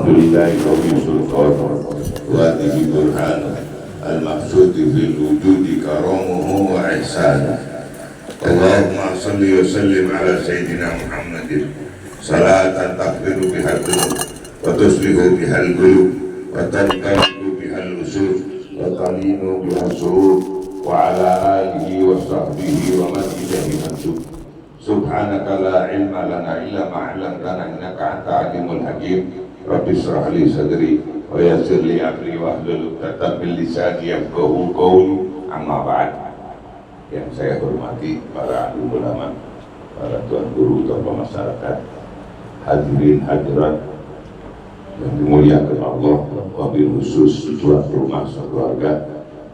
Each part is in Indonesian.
Alhamdulillah Rabbil Sultan Wadihi Burhan Al-Maqsudi fil wujudi karamuhu wa ihsanu. Allahumma salli wa sallim ala Sayyidina Muhammadin salatan taqdiru bihal qulub wa tuslihu bihal qulub wa tanqalibu bihal usul wa talinu bihal surur wa ala alihi wa sahbihi wa man ilahi mansub. Subhanaka la ilma lana illa ma 'allamtana innaka anta alimul hakim. Rabbi shrah li sadri wa yassir li amri wahlul 'uqdatam min lisani yafqahu qawli. Amma ba'd. Yang saya hormati para alim ulama, para tuan guru, tokoh masyarakat, hadirin hadirat yang dimuliakan Allah, wabil khusus tuan rumah sekeluarga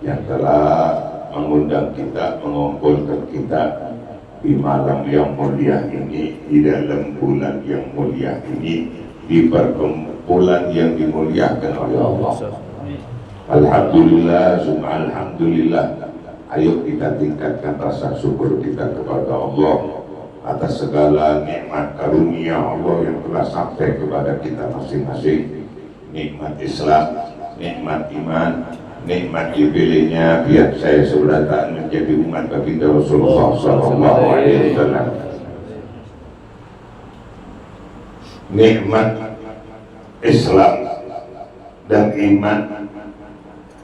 yang telah mengundang kita, mengumpulkan kita di malam yang mulia ini, di dalam bulan yang mulia ini, di perkumpulan yang dimuliakan oleh Allah. Alhamdulillah, summa alhamdulillah. Ayo kita tingkatkan rasa syukur kita kepada Allah atas segala nikmat karunia Allah yang telah sampai kepada kita masing-masing. Nikmat Islam, nikmat iman, nikmat dipilihnya biar saya seberatan menjadi umat baginda Rasulullah SAW. Nikmat Islam dan iman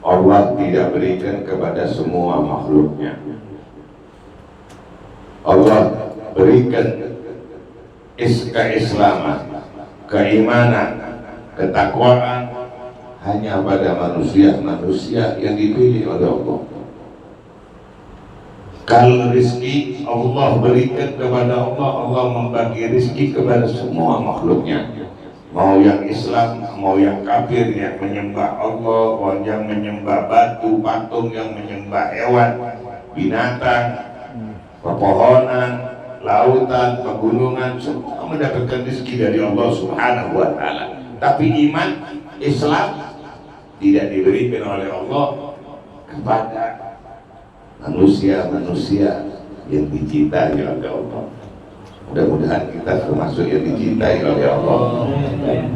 Allah tidak berikan kepada semua makhluknya. Allah berikan keislaman, keimanan, ketakwaan hanya pada manusia-manusia yang dipilih oleh Allah. Kalau rezeki Allah berikan kepada Allah, Allah membagi rezeki kepada semua makhluknya. Mau yang Islam, mau yang kafir yang menyembah Allah, mau yang menyembah batu, patung, yang menyembah hewan, binatang, pepohonan, lautan, pegunungan, semua mendapatkan rezeki dari Allah Subhanahu wa Ta'ala. Tapi iman Islam tidak diberikan oleh Allah kepada manusia-manusia yang dicintai oleh Allah. Mudah-mudahan kita termasuk yang dicintai oleh Allah,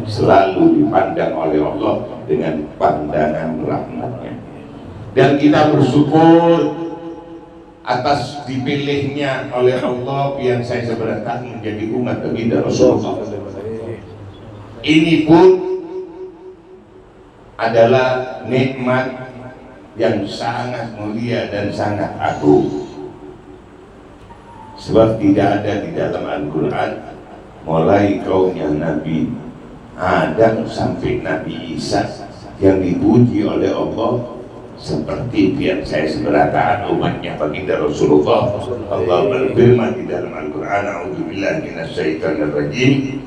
selalu dipandang oleh Allah dengan pandangan rahmatnya. Dan kita bersyukur atas dipilihnya oleh Allah yang saya seberatan menjadi umat baginda Rasulullah. Ini pun adalah nikmat yang sangat mulia dan sangat agung. Sebab tidak ada di dalam Al-Quran mulai kaumnya Nabi Adam sampai Nabi Isa yang dipuji oleh Allah seperti yang saya seberataan umatnya baginda Rasulullah. Allah berfirman di dalam Al-Quran, a'udzubillahi minasyaitonir rajim,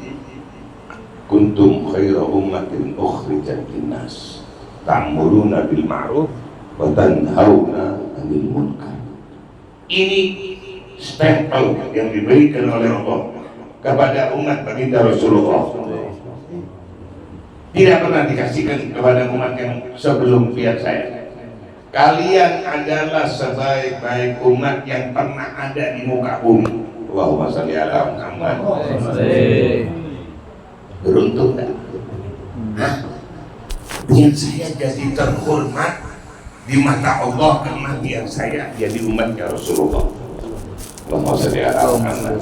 kuntum khaira ummatin ukhrijat linnas ta'muruna bil ma'ruf wa tanhauna 'anil munkar. Ini stempel yang diberikan oleh Allah kepada umat baginda Rasulullah. Tidak pernah dikasihkan kepada umat yang sebelum pihak saya. Kalian adalah sebaik-baik umat yang pernah ada di muka bumi. Allahumma shalli ala Muhammad. Beruntung tak? Dengan saya jadi terhormat di mata Allah karena yang saya jadi umatnya Rasulullah. Allahumma shalli ala Muhammad.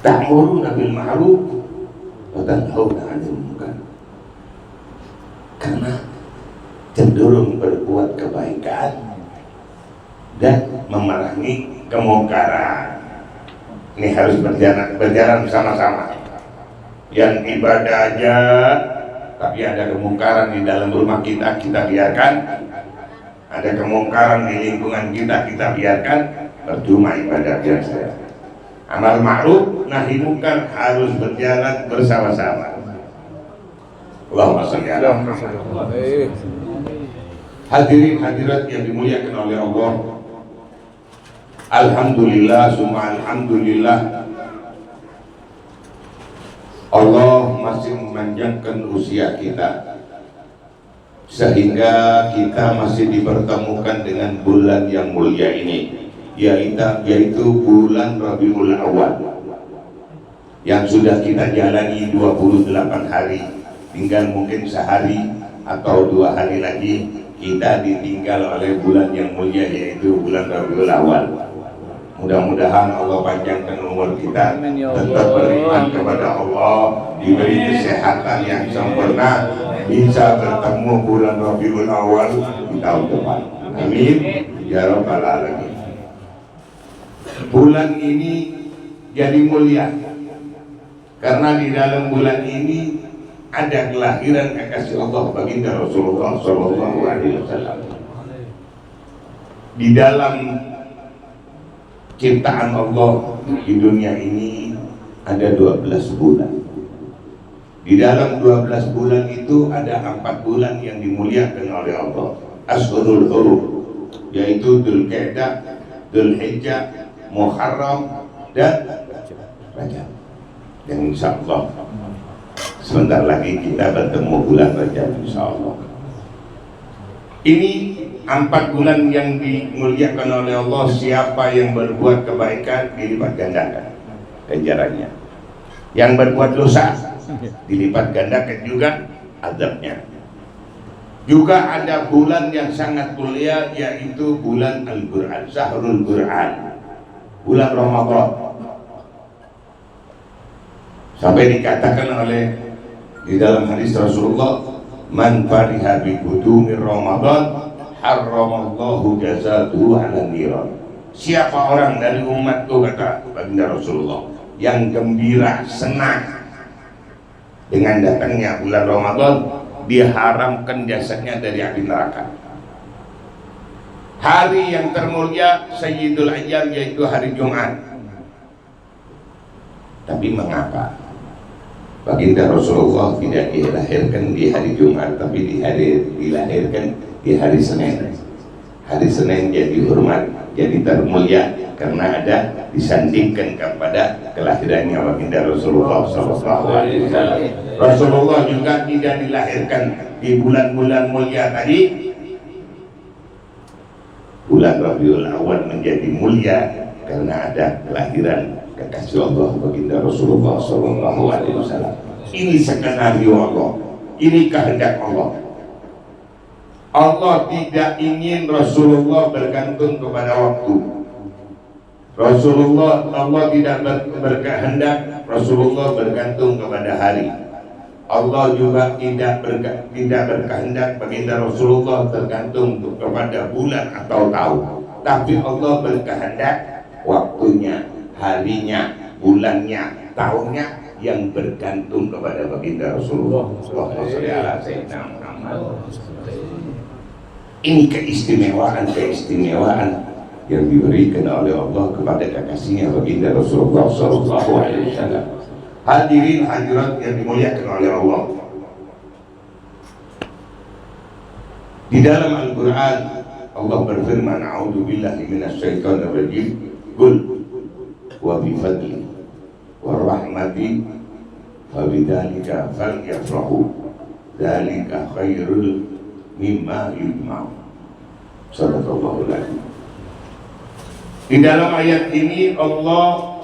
Ta'muruna bil ma'ruf wa tanhauna 'anil munkar. Karena cenderung berbuat kebaikan dan memerangi kemungkaran. Ini harus berjalan bersama-sama. Yang ibadah aja tapi ada kemungkaran di dalam rumah kita, kita biarkan. Ada kemungkaran di lingkungan kita, kita biarkan. Percuma ibadah biasa. Amal ma'ruf nahi munkar harus berjalan bersama-sama. Allahumma shalli ala Muhammad. Hadirin hadirat yang dimuliakan oleh Allah, alhamdulillah summa alhamdulillah, Allah masih memanjangkan usia kita sehingga kita masih dipertemukan dengan bulan yang mulia ini, yaitu bulan Rabiul Awal. yang sudah kita jalani 28 hari, tinggal mungkin sehari atau 2 hari lagi kita ditinggal oleh bulan yang mulia, yaitu bulan Rabiul Awal. Mudah-mudahan Allah panjangkan umur kita, tetap beriman kepada Allah, diberi kesehatan yang sempurna, bisa bertemu bulan Rabiul Awal di tahun depan. Amin ya rabbal alamin. Bulan ini jadi mulia karena di dalam bulan ini ada kelahiran kekasih Allah baginda Rasulullah Sallallahu Alaihi Wasallam. Di dalam ciptaan Allah di dunia ini ada 12 bulan. Di dalam 12 bulan itu ada 4 bulan yang dimuliakan oleh Allah. Ashurul Hurum, yaitu Dzulqa'dah, Dzulhijjah, Muharram, dan Rajab. Dan insya Allah sebentar lagi kita bertemu bulan Rajab, insya Allah. Ini 4 bulan yang dimuliakan oleh Allah. Siapa yang berbuat kebaikan dilipat gandakan ganjarannya, yang berbuat dosa dilipat gandakan juga azabnya. Juga ada bulan yang sangat mulia, yaitu bulan Al-Qur'an, Syahrul Qur'an, bulan Ramadan. Sampai dikatakan oleh di dalam hadis Rasulullah, man fariha bi qudumi Ramadan harramallahu jazatuhu 'ala niran. Siapa orang dari umatku, kata baginda Rasulullah, yang gembira, senang dengan datangnya bulan Ramadan, diharamkan jasadnya dari api neraka. Hari yang termulia Sayyidul Ayyam, yaitu hari Jumat. Tapi mengapa baginda Rasulullah tidak dilahirkan di hari Jumat, tapi dilahirkan di hari Senin? Hari Senin jadi hormat, jadi termulia karena ada disandingkan kepada kelahirannya baginda Rasulullah SAW. Rasulullah juga tidak dilahirkan di bulan-bulan mulia tadi. Bulan Rabiul Awal menjadi mulia karena ada kelahiran kekasih Allah baginda Rasulullah SAW. Ini skenario Allah, ini kehendak Allah. Allah tidak ingin Rasulullah bergantung kepada waktu. Allah tidak berkehendak Rasulullah bergantung kepada hari. Allah juga tidak berkehendak baginda Rasulullah tergantung kepada bulan atau tahun. Tapi Allah berkehendak waktunya, harinya, bulannya, tahunnya yang bergantung kepada baginda Rasulullah. Ini keistimewaan yang diberikan oleh Allah kepada kekasihnya baginda Rasulullah SAW. Hadirin hadirat yang dimuliakan oleh Allah, di dalam Al-Quran Allah berfirman, a'udzubillahi minasyaitonir rajim, qul wa bi fadli wa rahmati wa bidzalika falyafrahu dzalika khairul mimma yujma'un. Shadaqallahul adzim. Di dalam ayat ini Allah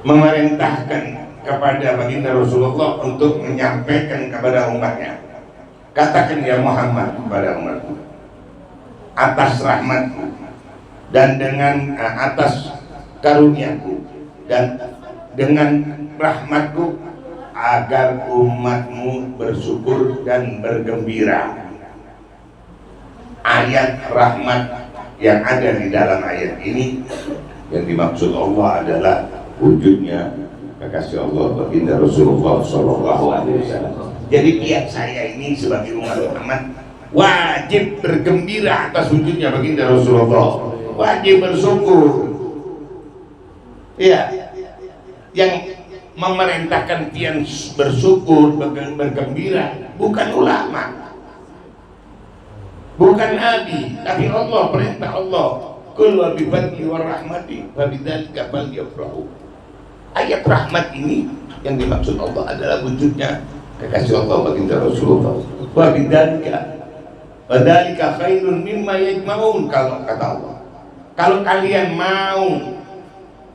memerintahkan kepada baginda Rasulullah untuk menyampaikan kepada umatnya, katakan ya Muhammad kepada umatku, atas rahmatku dan dengan atas karuniaku dan dengan rahmatku, agar umatmu bersyukur dan bergembira. Ayat rahmat yang ada di dalam ayat ini, yang dimaksud Allah adalah wujudnya kekasih Allah baginda Rasulullah SAW. Jadi pihak saya ini sebagai umat Muhammad wajib bergembira atas wujudnya baginda Rasulullah, wajib bersyukur. Ya, yang memerintahkan pian bersyukur, bergembira bukan ulama, bukan nabi, tapi Allah, perintah Allah. Qul wa bi fadli wa rahmati fa bidzalika falyafrahu. Ayat rahmat ini yang dimaksud Allah adalah wujudnya kekasih Allah baginda Rasulullah. Wa bidzalika fadzalika khairun mimma yajma'un. Kalau kata Allah, kalau kalian mau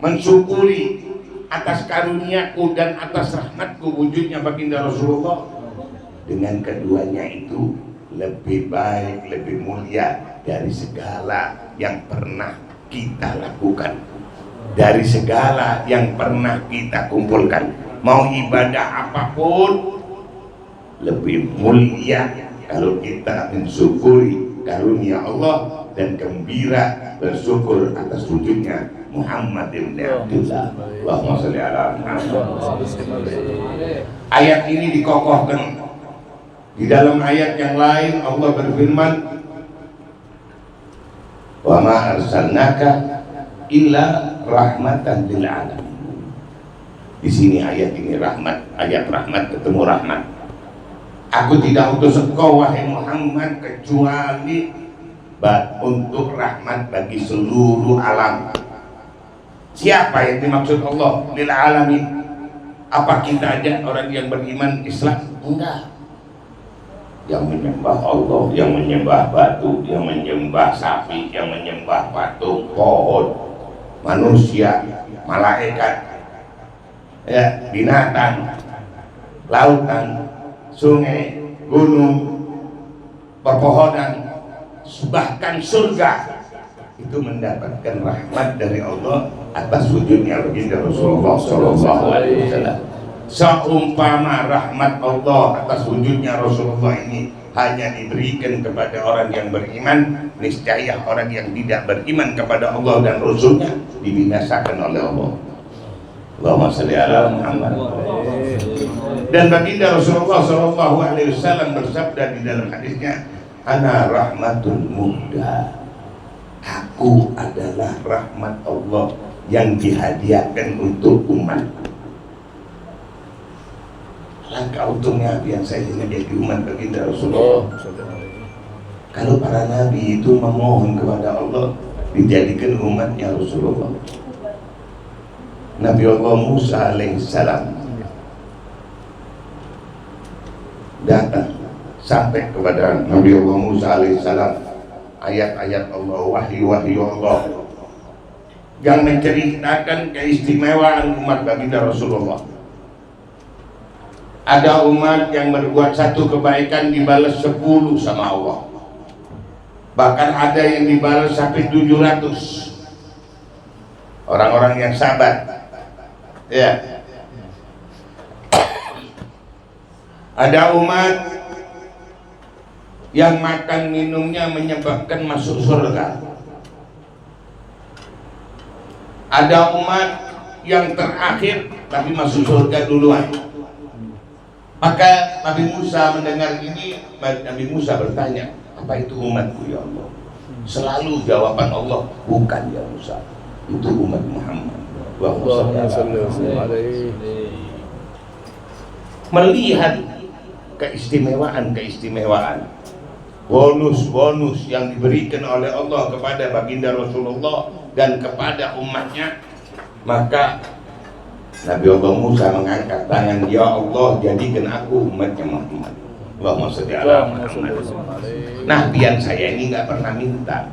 mensyukuri atas karuniaku dan atas rahmatku wujudnya baginda Rasulullah. Dengan keduanya itu lebih baik, lebih mulia dari segala yang pernah kita lakukan, dari segala yang pernah kita kumpulkan. Mau ibadah apapun lebih mulia kalau kita mensyukuri karunia Allah dan gembira bersyukur atas wujudnya Muhammad ibn Abdullah. Allahumma sholli ala Muhammad. Ayat ini dikokohkan. Di dalam ayat yang lain Allah berfirman, wa ma arsalnaka illa rahmatan lil alamin. Di sini ayat ini rahmat, ayat rahmat ketemu rahmat. Aku tidak utus engkau wahai Muhammad kecuali untuk rahmat bagi seluruh alam. Siapa yang dimaksud Allah lil alamin? Apa kita aja orang yang beriman Islam? Enggak. Yang menyembah Allah, yang menyembah batu, yang menyembah sapi, yang menyembah patung, pohon, manusia, malaikat, ya, binatang, lautan, sungai, gunung, pepohonan, bahkan surga itu mendapatkan rahmat dari Allah atas wujudnya baginda Rasulullah Sallallahu Alaihi Wasallam. Seumpama rahmat Allah atas wujudnya Rasulullah ini hanya diberikan kepada orang yang beriman, niscaya orang yang tidak beriman kepada Allah dan Rasulnya dibinasakan oleh Allah. Allahumma sholli ala Muhammad. Dan baginda Rasulullah Sallallahu Alaihi Wasallam bersabda di dalam hadisnya, ana rahmatul muhda. Aku adalah rahmat Allah yang dihadiahkan untuk umat. Langkah untungnya yang saya menjadi umat baginda Rasulullah. Kalau para nabi itu memohon kepada Allah dijadikan umatnya Rasulullah. Nabi Allah Musa alaihissalam datang sampai kepada Nabi Allah Musa alaihissalam ayat-ayat Allah, wahyu-wahyu Allah yang menceritakan keistimewaan umat baginda Rasulullah. Ada umat yang berbuat satu kebaikan dibalas 10 sama Allah. Bahkan ada yang dibalas sampai 700. Orang-orang yang sabar. Ya. Ada umat yang makan minumnya menyebabkan masuk surga. Ada umat yang terakhir tapi masuk surga duluan. Maka Nabi Musa mendengar ini, Nabi Musa bertanya, apa itu umatku ya Allah? Selalu jawaban Allah, bukan ya Musa, itu umat Muhammad. Melihat keistimewaan, bonus-bonus yang diberikan oleh Allah kepada baginda Rasulullah dan kepada umatnya, maka Nabi Allah Musa mengangkat tangan, ya Allah jadikan aku umatnya Muhammad. Allahumma sholli ala Muhammad. Nah, pian saya ini nggak pernah minta,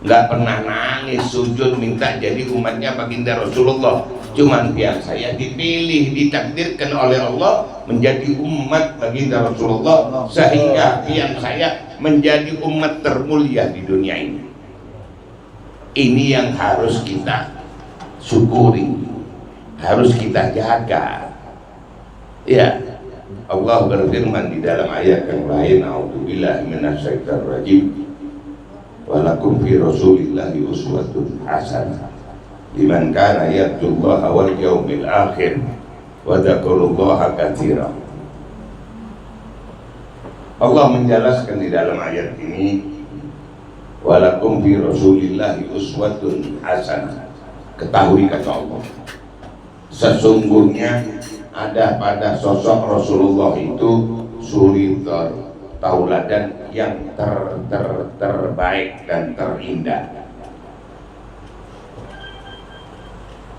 nggak pernah nangis sujud minta jadi umatnya baginda Rasulullah. Cuman pian saya dipilih, ditakdirkan oleh Allah menjadi umat baginda Rasulullah, sehingga pian saya menjadi umat termulia di dunia ini. Ini yang harus kita syukuri, harus kita jaga. Ya, Allah berfirman di dalam ayat yang lain, a'udzubillahi minasyaitonir rajim, wa lakum fi rasulillahi uswatun hasanah liman kana yarjullaha wal yawmil akhir wa dzakarallaha katsiran. Allah menjelaskan di dalam ayat ini, wa lakum fi rasulillahi uswatun hasanah. Ketahui kata Allah, sesungguhnya ada pada sosok Rasulullah itu suri tauladan yang terbaik dan terindah.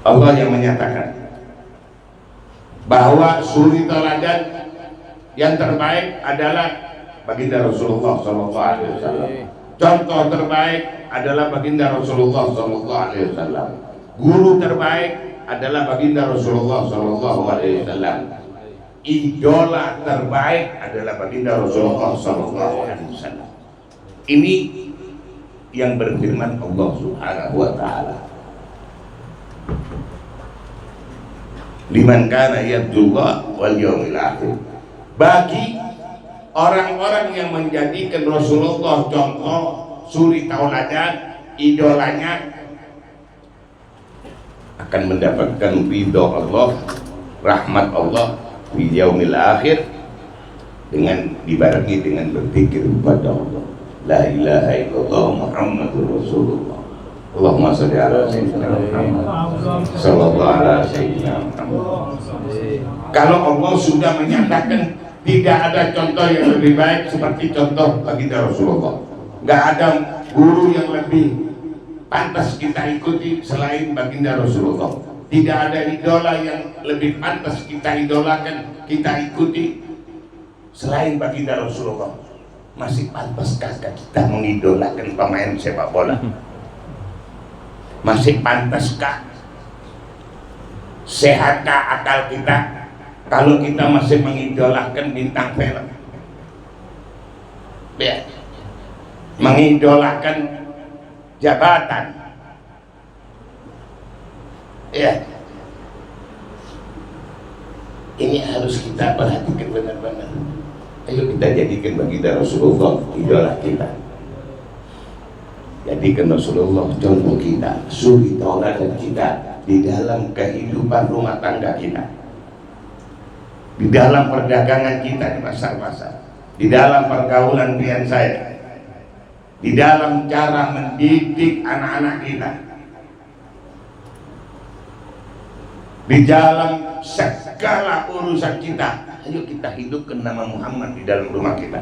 Allah yang menyatakan bahwa suri tauladan yang terbaik adalah baginda Rasulullah SAW. Contoh terbaik adalah baginda Rasulullah SAW. Guru terbaik adalah baginda Rasulullah Sallallahu Alaihi Wasallam. Idola terbaik adalah baginda Rasulullah Sallallahu Alaihi Wasallam. Ini yang berfirman Allah Subhanahu Wa Taala. Liman kana yarjullah wal yawmil akhir. Bagi orang-orang yang menjadikan Rasulullah contoh, suri tauladan, idolanya, akan mendapatkan ridho Allah, rahmat Allah di yaumil akhir, dengan dibarengi dengan berzikir kepada Allah. La ilaha illallah Muhammadur Rasulullah. Allahumma shalli ala sayyidina Muhammad sallallahu ala sayyidina Muhammad. Kalau Allah sudah menyatakan tidak ada contoh yang lebih baik seperti contoh baginda Rasulullah, nggak ada guru yang lebih pantas kita ikuti selain baginda Rasulullah, tidak ada idola yang lebih pantas kita idolakan, kita ikuti selain baginda Rasulullah. Masih pantaskah kita mengidolakan pemain sepak bola? Masih pantaskah? Sehatkah akal kita kalau kita masih mengidolakan bintang film? Ya, mengidolakan jabatan. Ya, ini harus kita perhatikan benar-benar. Ayo kita jadikan baginda Rasulullah idola kita. Jadikan Rasulullah contoh kita, suri tauladan kita di dalam kehidupan rumah tangga kita, di dalam perdagangan kita di pasar-pasar, di dalam pergaulan klien saya, di dalam cara mendidik anak-anak kita, di dalam segala urusan kita. Ayo kita hidupkan nama Muhammad di dalam rumah kita.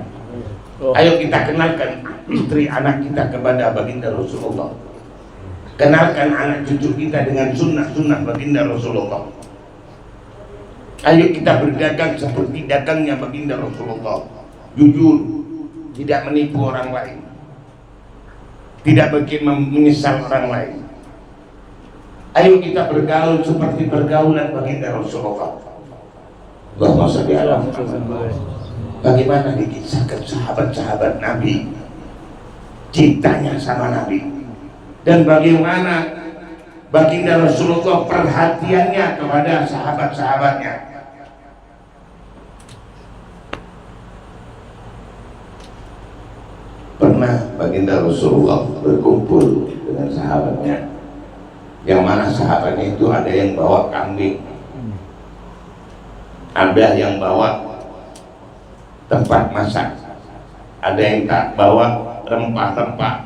Ayo kita kenalkan istri anak kita kepada baginda Rasulullah. Kenalkan anak cucu kita dengan sunnah-sunnah baginda Rasulullah. Ayo kita berdagang seperti dagangnya baginda Rasulullah. Jujur, tidak menipu orang lain, tidak bikin menyesal orang lain. Ayo kita bergaul seperti pergaulan baginda Rasulullah. Allahumma shalli ala Muhammad. Bagaimana dikisahkan sahabat-sahabat Nabi cintanya sama Nabi, dan bagaimana baginda Rasulullah perhatiannya kepada sahabat-sahabatnya. Pernah baginda Rasulullah berkumpul dengan sahabatnya, yang mana sahabatnya itu ada yang bawa kambing, ada yang bawa tempat masak, ada yang tak bawa rempah-rempah,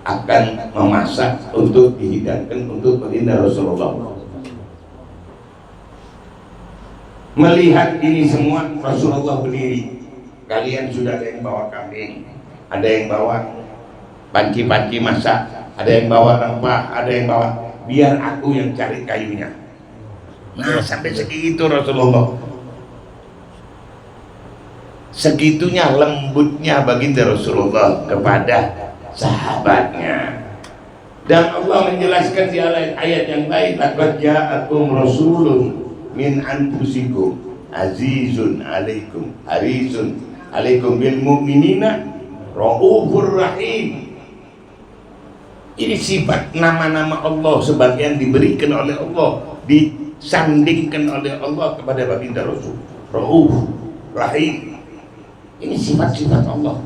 akan memasak untuk dihidangkan untuk baginda Rasulullah. Melihat ini semua, Rasulullah berdiri. Kalian sudah ada yang bawa kambing, ada yang bawa panci-panci masak, ada yang bawa rempah, ada yang bawa, biar aku yang cari kayunya. Nah, sampai segitu Rasulullah, segitunya lembutnya baginda Rasulullah kepada sahabatnya. Dan Allah menjelaskan di ayat yang lain, laqad ja'akum rasulun min anfusikum azizun alaikum harisun alaikum bil mu'minina raufur rahim. Ini sifat nama-nama Allah sebagian diberikan oleh Allah, disandingkan oleh Allah kepada baginda Rasul. Rauf, Rahim. Ini sifat-sifat Allah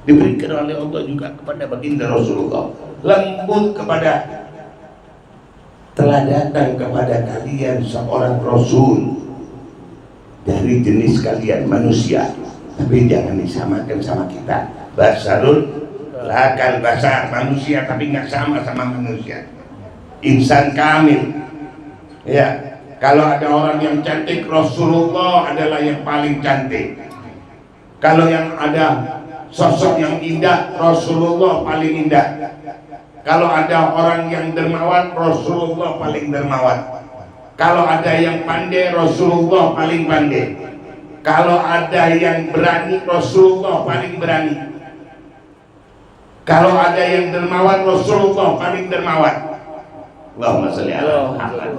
diberikan oleh Allah juga kepada baginda Rasulullah. Lembut kepada, telah datang kepada kalian seorang Rasul dari jenis kalian manusia, tapi jangan disamakan sama kita. Basarul lakal basar, manusia tapi nggak sama manusia. Insan kamil. Ya, kalau ada orang yang cantik, Rasulullah adalah yang paling cantik. Kalau yang ada sosok yang indah, Rasulullah paling indah. Kalau ada orang yang dermawan, Rasulullah paling dermawan. Kalau ada yang pandai, Rasulullah paling pandai. Kalau ada yang berani, Rasulullah paling berani. Kalau ada yang dermawan, Rasulullah paling dermawan. Allahumma sholli ala Muhammad.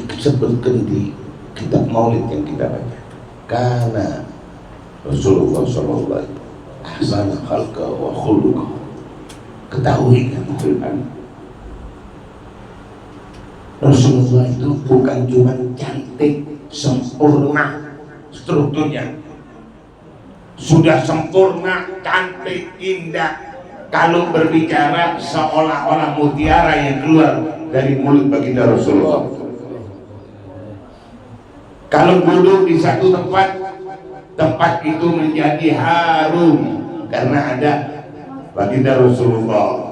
Disebutkan di kitab Maulid yang kita baca, karena Rasulullah sallallahu alaihi wasallam ahsana khalqa wa khuluqa. Ketahui kan Quran, Rasulullah itu bukan cuma cantik, sempurna strukturnya, sudah sempurna, cantik, indah. Kalau berbicara seolah-olah mutiara yang keluar dari mulut baginda Rasulullah. Kalau duduk di satu tempat, tempat itu menjadi harum karena ada baginda Rasulullah.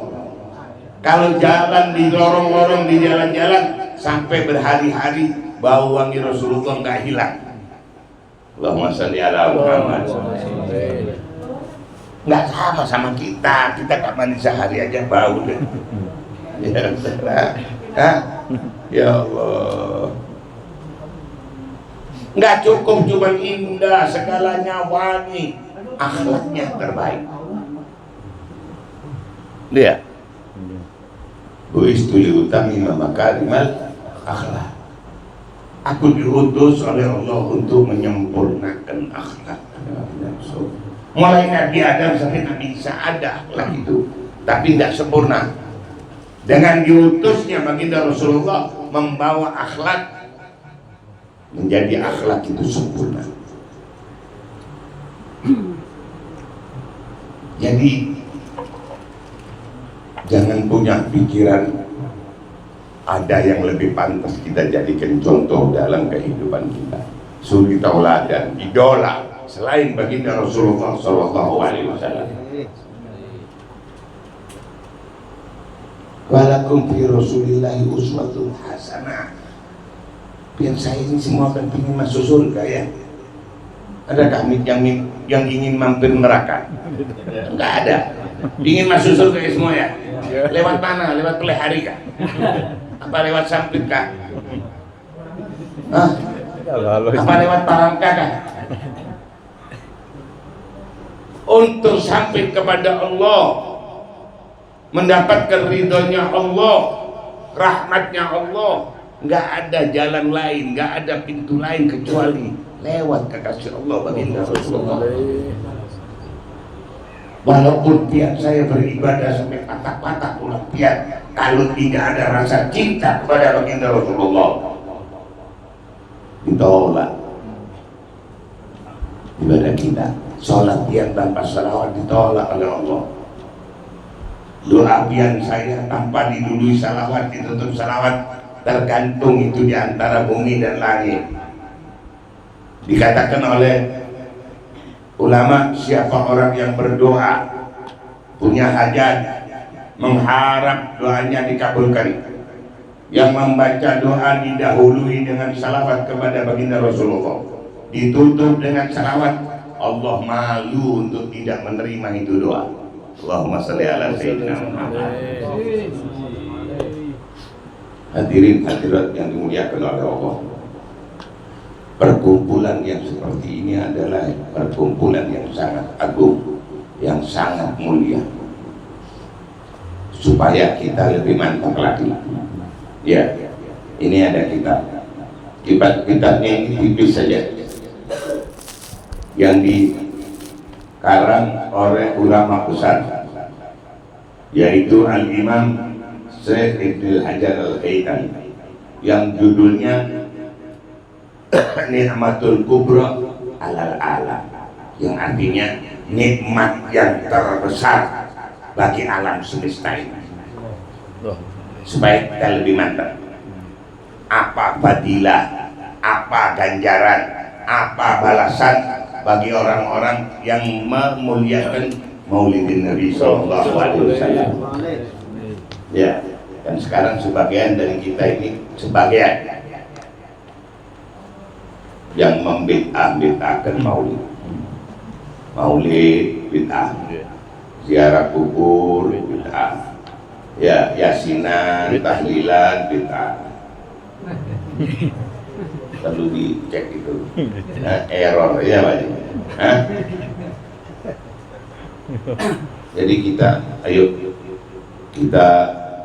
Kalau jalan di lorong-lorong, di jalan-jalan, sampai berhari-hari bau wangi Rasulullah nggak hilang. Allahumma sholli ala Muhammad. Nggak sama kita nggak mandi sehari aja bau deh. Ya ya Allah. Nggak cukup cuma indah, segalanya wangi, akhlaknya terbaik. Lihat, buistu liutamima makarimal akhlak. Aku diutus oleh Allah untuk menyempurnakan akhlak. Mulai Nabi Adam sampai Nabi Isa ada akhlak itu, tapi tidak sempurna. Dengan diutusnya baginda Rasulullah membawa akhlak menjadi akhlak itu sempurna. Jadi jangan punya pikiran ada yang lebih pantas kita jadikan contoh dalam kehidupan kita, suri tauladan, idola selain baginda Rasulullah sallallahu alaihi wasallam. Walakum fi Rasulillahi uswatun hasanah. Yang saya ini semua kan ingin masuk surga ya. Ada kami yang ingin mampir neraka? Enggak ada. Ingin masuk surga ya semua ya. Lewat mana? Lewat pelihari kah? Apa lewat sampit kah? Hah? Apa lewat palangka kah? Untuk sampai kepada Allah, mendapatkan ridhonya Allah, rahmatnya Allah, nggak ada jalan lain, nggak ada pintu lain kecuali lewat kekasih Allah baginda Rasulullah. Walaupun tiap saya beribadah sampai patah-patah tulang tiap, kalau tidak ada rasa cinta kepada baginda Rasulullah, ditolak ibadah kita. Sholat tiap tanpa salawat ditolak oleh Allah. Doa pian saya tanpa didului salawat, ditutup salawat, tergantung itu di antara bumi dan langit. Dikatakan oleh ulama, siapa orang yang berdoa, punya hajat, mengharap doanya dikabulkan, yang membaca doa didahului dengan salawat kepada baginda Rasulullah, ditutup dengan salawat, Allah malu untuk tidak menerima itu doa. Allahumma sholli ala sayyidina Muhammad. Hadirin hadirat yang dimuliakan oleh Allah, perkumpulan yang seperti ini adalah perkumpulan yang sangat agung, yang sangat mulia, supaya kita lebih mantap lagi. Ya, ini ada kitabnya ini tipis saja, yang dikarang oleh ulama besar, yaitu Al-Imam Syekh Ibnu Hajar Al-Haytami, yang judulnya Ni'matul Kubra Alal Alam, yang artinya nikmat yang terbesar bagi alam semesta ini. Supaya kita lebih mantap, apa fadilah, apa ganjaran, apa balasan bagi orang-orang yang memuliakan Maulidin Nabi Sallallahu Alaihi Wasallam. Ya, dan sekarang sebagian dari kita ini, sebagian yang membid'ah-bid'ahkan Maulid, bid'ah, ziarah kubur bid'ah, ya yasinan, tahlilan bid'ah. Perlu dicek itu, error ya Pak. Jadi kita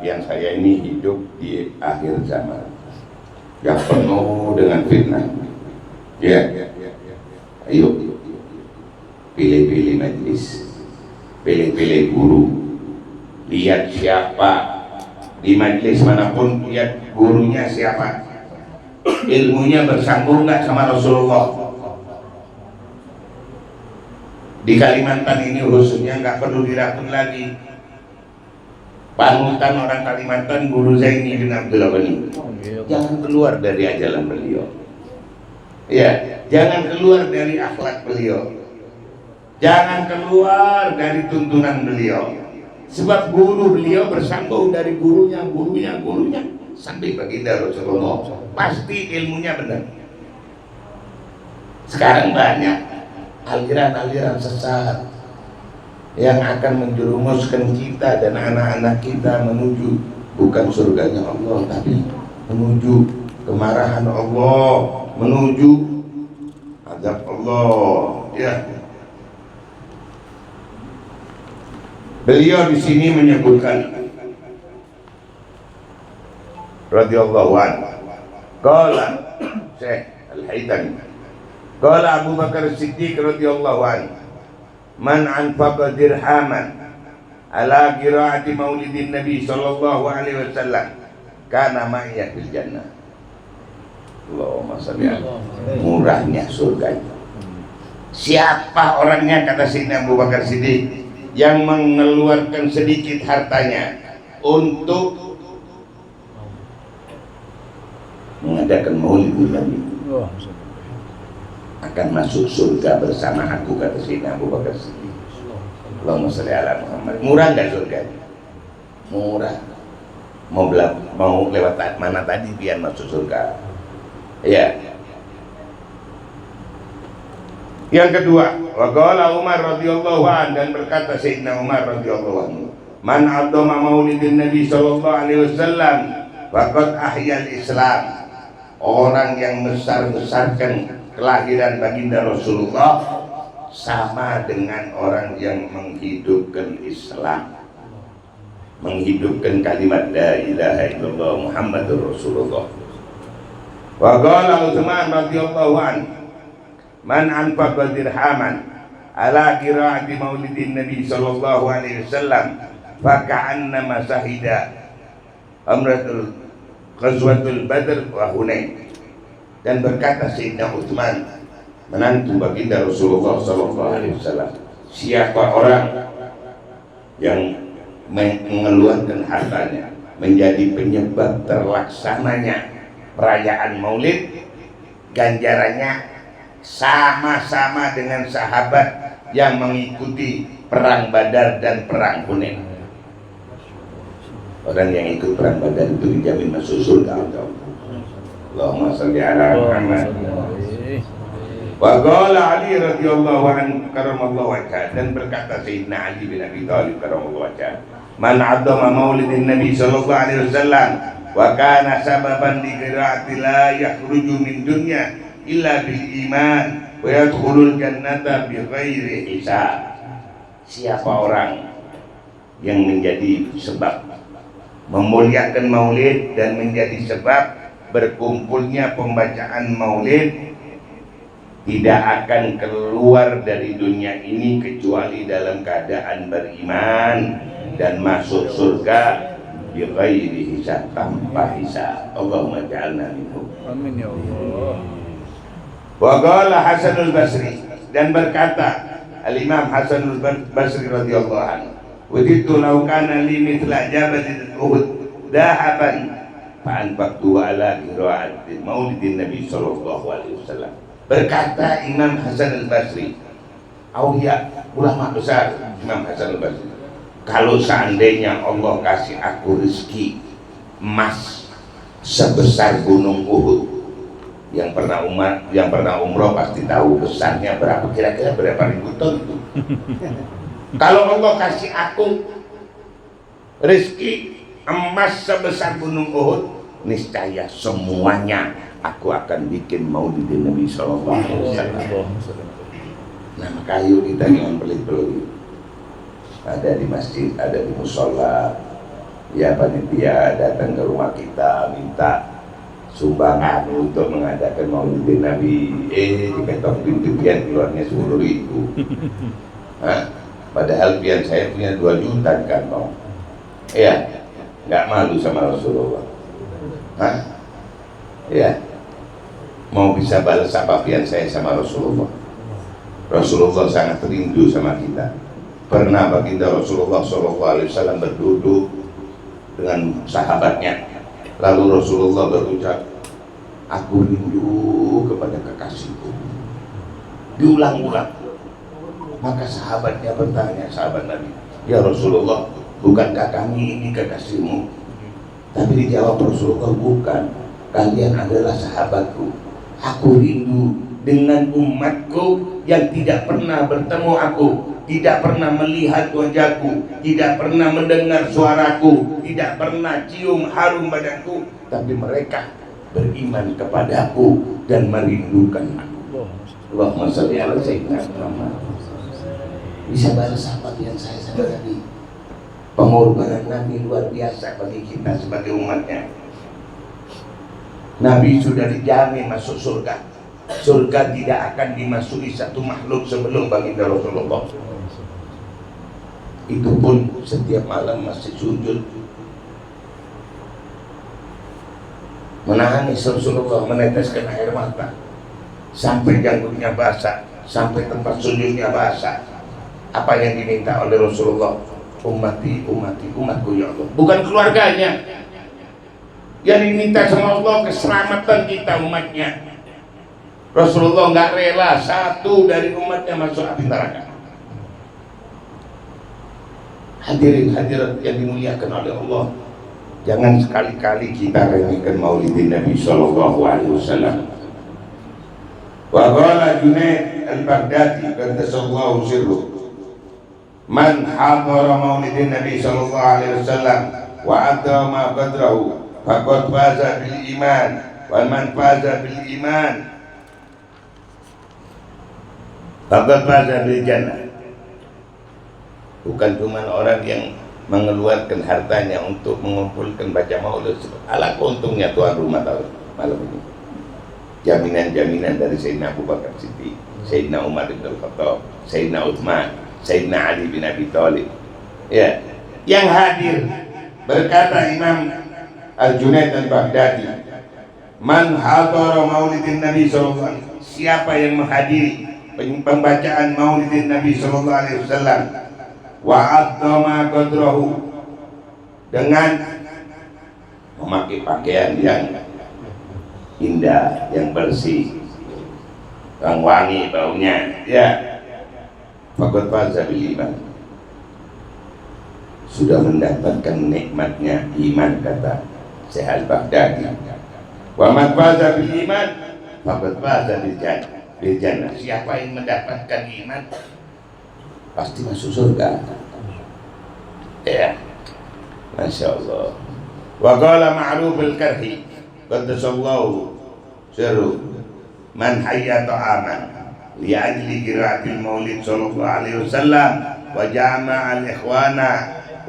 yang saya ini hidup di akhir zaman yang penuh dengan fitnah. Ya, ayo pilih-pilih majlis, pilih-pilih guru, lihat siapa di majlis manapun, lihat gurunya siapa, ilmunya bersambung nggak sama Rasulullah. Di Kalimantan ini khususnya nggak perlu diragukan lagi, panutan orang Kalimantan Guru Zaini bin Abdullah Ghani. Jangan keluar dari ajaran beliau, ya, jangan keluar dari akhlak beliau, jangan keluar dari tuntunan beliau, sebab guru beliau bersambung dari gurunya sampai baginda Rasulullah, pasti ilmunya benar. Sekarang banyak aliran-aliran sesat yang akan menjerumuskan kita dan anak-anak kita menuju bukan surganya Allah, tapi menuju kemarahan Allah, menuju azab Allah. Ya, beliau di sini menyebutkan radhiyallahu anhu, qala Syekh Al-Haythami, qala Abu Bakar Siddiq radhiyallahu anhu, man anfaqa dirhaman ala qiraati maulidin Nabi sallallahu alaihi wasallam kana ma'iyya fil jannah. Allahumma shalli ala murahnya surga. Siapa orangnya, kata Sayyidina Abu Bakar Siddiq, yang mengeluarkan sedikit hartanya untuk mengadakan maulid Nabi akan masuk surga bersama aku, kata Sayyidina Abu Bakar Siddiq. Allahumma shalli ala Muhammad. Murah nggak surga? Murah. Mau lewat mana tadi biar masuk surga? Ya. Yang kedua, wa qala Umar radhiyallahu anhu, dan berkata Sayyidina Umar radhiyallahu anhu, man adzama maulidin Nabi sallallahu alaihi wasallam faqad ahyal Islam. Orang yang besar-besarkan kelahiran baginda Rasulullah sama dengan orang yang menghidupkan Islam, menghidupkan kalimat la ilaha illallah Muhammadur Rasulullah. Wa qala Utsman radhiyallahu anhu, man anfaqa dirhaman ala qiraati maulidin Nabi sallallahu alaihi wasallam fa ka'annama sahida amratul ghazwatul Badr wa Hunain. Dan berkata Sayyidina Utsman, menantu baginda Rasulullah sallallahu alaihi wasallam, siapa orang yang mengeluarkan hartanya menjadi penyebab terlaksananya perayaan Maulid, ganjarannya sama-sama dengan sahabat yang mengikuti perang Badar dan perang Hunain. Orang yang ikut perang Badar itu dijamin masuk surga. Allahumma shalli ala Muhammad. Wa qala Ali radhiyallahu anhu karamallahu wajhah, dan berkata Sayyidina Ali bin Abi Thalib karamallahu wajhah, man 'azzama maulidin Nabi sallallahu alaihi wasallam wa kana sababan li qiraati la yakhruju min dunya illa bil iman wa yadkhulul jannata bi ghairi hisab. Siapa orang yang menjadi sebab memuliakan maulid dan menjadi sebab berkumpulnya pembacaan maulid, tidak akan keluar dari dunia ini kecuali dalam keadaan beriman dan masuk surga bi ghairi hisab, tanpa hisab. Allahumma ja'alna minhum. Amin ya Allah. Wa qala Hasanul Basri, dan berkata Al-Imam Hasanul Basri radhiyallahu anhu, wajidtu law kana li mithla jabal Uhud dahaban fa anfaqtu ala qiraati maulidin Nabi sallallahu alaihi wasallam. Berkata Imam Hasan al-Basri, aulia ulama besar Imam Hasan al-Basri, kalau seandainya Allah kasih aku rezeki emas sebesar gunung Uhud, yang pernah umroh pasti tahu besarnya berapa, kira-kira berapa ribu ton itu. Kalau Allah kasih aku rezeki emas sebesar gunung Uhud, niscaya semuanya aku akan bikin maulidin Nabi sallallahu alaihi wasallam. Nah, maka ayo kita jangan pelit-pelit. ada di masjid, ada di musola. Ya, panitia datang ke rumah kita minta sumbangan untuk mengadakan maulid Nabi. Diketok pintu pian keluarnya 10.000. Padahal pian saya punya 2 juta di kantong. Iya, nggak malu sama Rasulullah. Iya, mau bisa balas apa pian saya sama Rasulullah. Rasulullah sangat rindu sama kita. Pernah baginda Rasulullah SAW berduduk dengan sahabatnya, lalu Rasulullah berucap, aku rindu kepada kekasihku. Diulang-ulang. Maka sahabatnya bertanya, sahabat Nabi, ya Rasulullah, bukankah kami ini kekasihmu? Tapi dijawab Rasulullah, bukan, kalian adalah sahabatku. Aku rindu dengan umatku yang tidak pernah bertemu aku, tidak pernah melihat wajahku, tidak pernah mendengar suaraku, tidak pernah cium harum badanku, tapi mereka beriman kepadaku dan merindukan aku. Allahumma sholli ala sayyidina Muhammad. Bisa balas apa yang saya sama Nabi? Pengorbanan Nabi luar biasa bagi kita sebagai umatnya. Nabi sudah dijamin masuk surga. Surga tidak akan dimasuki satu makhluk sebelum baginda Rasulullah. Itu pun setiap malam masih sujud menangis Rasulullah, meneteskan air mata sampai janggutnya basah, sampai tempat sujudnya basah. Apa yang diminta oleh Rasulullah? Ummati, ummati, umatku ya Allah. Bukan keluarganya. Yang diminta sama Allah keselamatan kita umatnya. Rasulullah nggak rela satu dari umatnya masuk api neraka. Hadirin hadirat yang dimuliakan oleh Allah, jangan sekali-kali kita remehkan maulidin Nabi Sallallahu Alaihi Wasallam. Wa qala Junaid al-Baghdadi qaddasallahu sirruh, man hadara maulidin Nabi Sallallahu Alaihi Wasallam wa adama qadrahu faqad faza bil iman, wa man faza bil iman faqad faza bil jannah. Bukan cuma orang yang mengeluarkan hartanya untuk mengumpulkan baca maulid. Ala untungnya tuan rumah tahu malam ini. Jaminan-jaminan dari Sayyidina Abu Bakar Siddiq, Sayyidina Umar bin Al-Khattab, Sayyidina Uthman, Sayyidina Ali bin Abi Thalib. Ya, yang hadir berkata Imam Al-Junaid Al-Baghdadi, man hadara maulidin Nabi sallallahu alaihi wasallam, siapa yang menghadiri pembacaan maulidin Nabi sallallahu alaihi wasallam, wa adzama qadrahu, dengan memakai pakaian yang indah, yang bersih, yang wangi baunya, ya, faqad faza bil iman, sudah mendapatkan nikmatnya iman, kata Syekh Al-Baghdadi. Wa man faza bil iman faqad faza bil jannah. Siapa yang mendapatkan iman pasti masuk surga. Ya, Masya Allah. Wa qala Ma'ruf al-Karhi qaddasallahu sirruh, man hayya ta'aman li ajli qira'atil maulid sallallahu alaihi wasallam wa jama'a al-ikhwana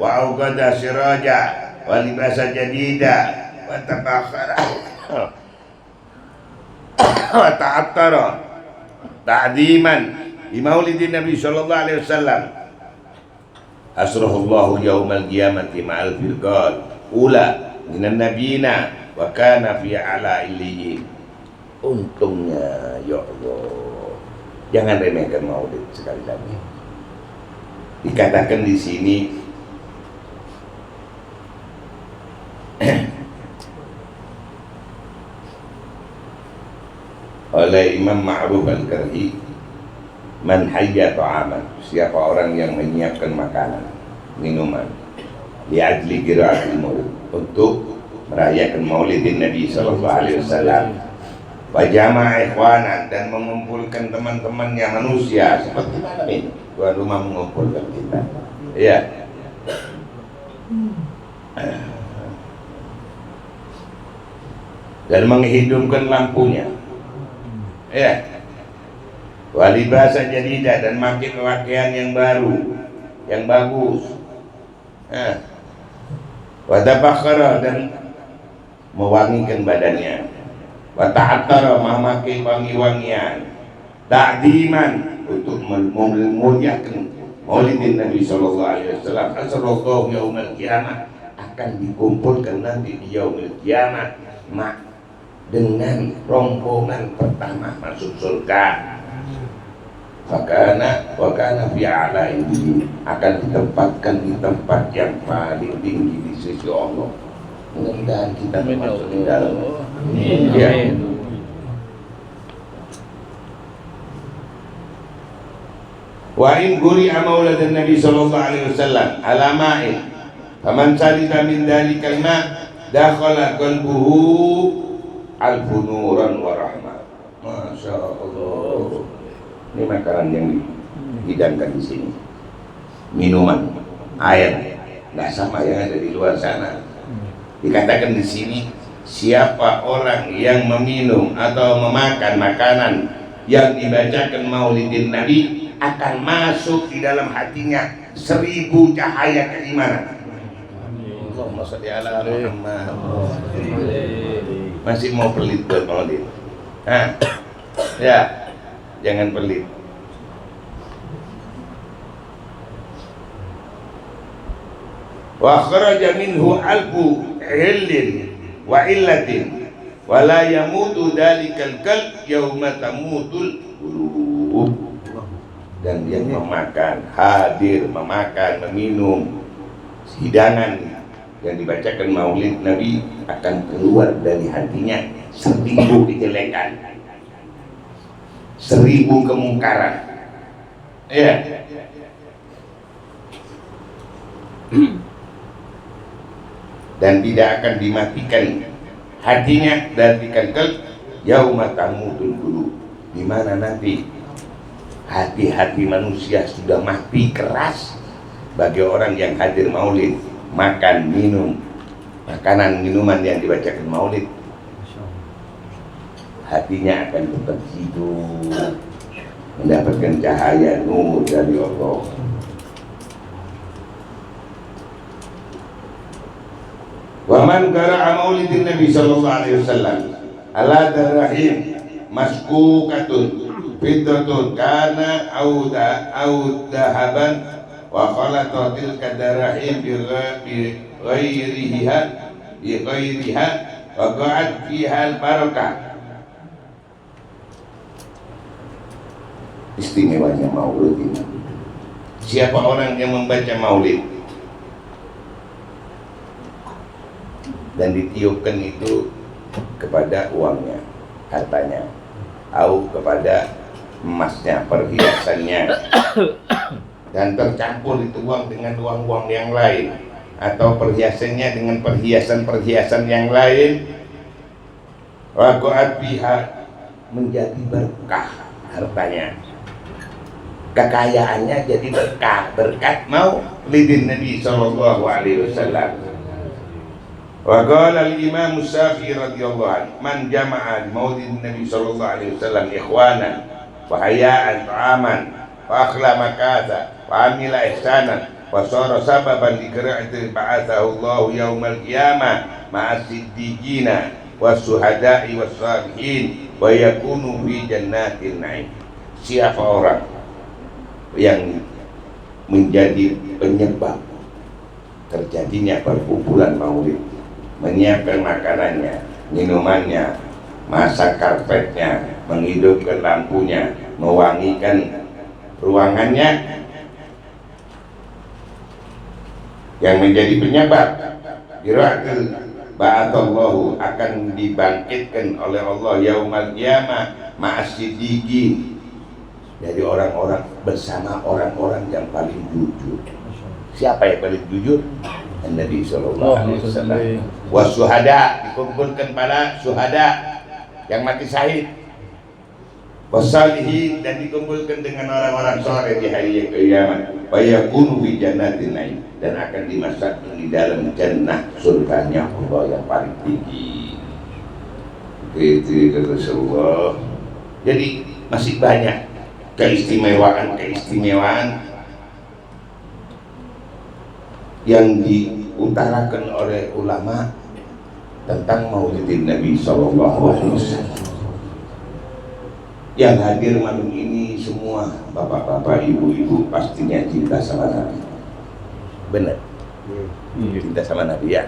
wa awqada siraja wa libasa jadida wa tabakhara wa ta'attara ta'ziman di maulidin Nabi sallallahu alaihi wasallam, asrahullahu yaumal qiyamati ma'al firqal ula minan nabiyina wa kana fi ala illiyin. Untungnya ya Allah, jangan remehkan maulid sekali lagi. Dikatakan di sini oleh Imam Ma'ruf al-Karhi, man hayya ta'aman, siapa orang yang menyiapkan makanan, minuman, li ajli qiraatil maulid, untuk merayakan maulidin Nabi sallallahu alaihi wasallam, wa jama'a ikhwanan, dan mengumpulkan teman-temannya manusia seperti malam ini tuan rumah mengumpulkan kita, ya, dan menghidupkan lampunya, ya, walibasa jadida, dan makin pakaian yang baru, yang bagus. Wa tabakhara, dan mewangikan badannya. Wa ta'attara, memakai wangi-wangian. Ta'diman, untuk memuliakan maulidin Nabi sallallahu alaihi wasallam. Asallallahu yaumil qiyamah, akan dikumpulkan nanti di yaumil qiyamah dengan rombongan pertama masuk surga. Wakana fi a'la ini, akan ditempatkan di tempat yang paling tinggi di sisi Allah. Mudah-mudahan kita masuk di dalam. Ya. Wa in quri'a mauladan Nabi sallallahu alaihi wasallam ala ma'in, faman salida min dhalikal ma' dakhala qalbuhu al-nuran wa rahmah. Masya Allah. Ini makanan yang dihidangkan di sini. Minuman, air, nggak sama yang ada di luar sana. Dikatakan di sini, siapa orang yang meminum atau memakan makanan yang dibacakan maulidin Nabi, akan masuk di dalam hatinya 1000 cahaya keimanan. Allahumma sholli ala Muhammad. Masih mau pelit buat maulid? Ya, jangan pelit. Wa kharaja minhu alfu illin wa illatin wa la yamutu dalikal qalb yauma tamutul qulub. Dan yang memakan, hadir, memakan, meminum hidangan yang dibacakan maulid Nabi, akan keluar dari hatinya 1000 kejelekan, 1000 kemungkaran. Ya. Dan tidak akan dimatikan hatinya dari kalb yauma tamutul qulub, di mana nanti hati-hati manusia sudah mati keras bagi orang yang hadir maulid, makan, minum makanan, minuman yang dibacakan maulid. Hatinya akan tetap hidup, mendapatkan cahaya nur dari Allah. Wa man qara'a maulidin Nabi sallallahu alaihi wasallam ala darahim maskukatun fiddatun kana dahaban wa khalata tilka darahim bi ghairiha wa qa'at fiha al-barakah. Istimewanya maulid ini, siapa orang yang membaca maulid dan ditiupkan itu kepada uangnya, hartanya, atau kepada emasnya, perhiasannya, dan tercampur itu uang dengan uang-uang yang lain, atau perhiasannya dengan perhiasan-perhiasan yang lain, waqa'at biha, menjadi berkah hartanya, kekayaannya jadi berkah, berkat maulidin Nabi sallallahu alaihi wasallam. Wa qala al-Imam Syafi'i radhiyallahu anhu, man jama'a maulidin Nabi sallallahu alaihi wasallam ikhwanan wa haya'an ta'aman wa akhla makata wa amila ihsanan wa sara sababan li qira'ati ba'athahu Allah yaumal qiyamah ma'as siddiqina was suhada'i was salihin wa yakunu fi jannatin na'im. Siapa orang yang menjadi penyebab terjadinya perkumpulan maulid, menyiapkan makanannya, minumannya, masak karpetnya, menghidupkan lampunya, mewangikan ruangannya, yang menjadi penyebab Qiraatul ba'atsallahu, akan dibangkitkan oleh Allah yaumal qiyamah ma'as-siddiqin, jadi orang-orang bersama orang-orang yang paling jujur. Siapa yang paling jujur? Nabi sallallahu alaihi wasallam. Wasuhada, dikumpulkan para suhada yang mati syahid. Wasalihin, dan dikumpulkan dengan orang-orang saleh di hari kiamat. Wa yakunu fi jannatin na'im, dan akan dimasukkan di dalam jannah surganya Allah yang paling tinggi. Itu Rasulullah. Jadi masih banyak keistimewaan yang diutarakan oleh ulama tentang Maulidin Nabi Sallallahu Alaihi Wasallam. Yang hadir malam ini semua bapak-bapak, ibu-ibu pastinya cinta sama Nabi. Benar? Cinta sama Nabi ya.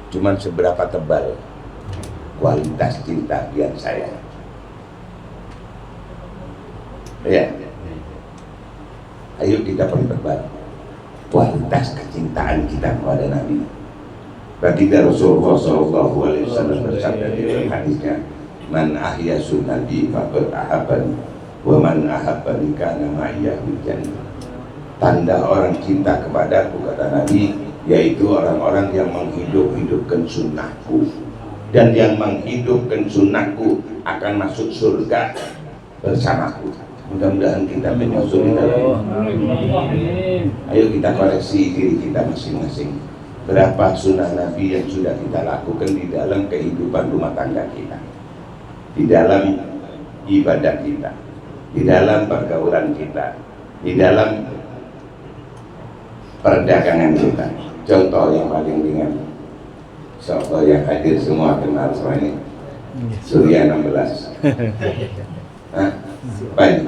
Cuman seberapa tebal kualitas cinta yang saya? Ya. Ayo kita perdebat kualitas kecintaan kita kepada Nabi. Baginda Rasulullah Shallallahu Alaihi Wasallam bersabda di dalam hadisnya, "Man ahya sunnati faqad ahabbani, wa man ahabbani kana ma'iyya fil jannah." Tanda orang cinta kepadaku, kata Nabi, yaitu orang-orang yang menghidupkan sunnahku, dan yang menghidupkan sunnahku akan masuk surga bersamaku. Mudah-mudahan kita menyusul di dalam. Ayo kita koreksi diri kita masing-masing. Berapa sunnah Nabi yang sudah kita lakukan di dalam kehidupan rumah tangga kita, di dalam ibadah kita, di dalam pergaulan kita, di dalam perdagangan kita. Contoh yang paling ringan, contoh yang hadir semua kenal semuanya, Surya 16. Baik.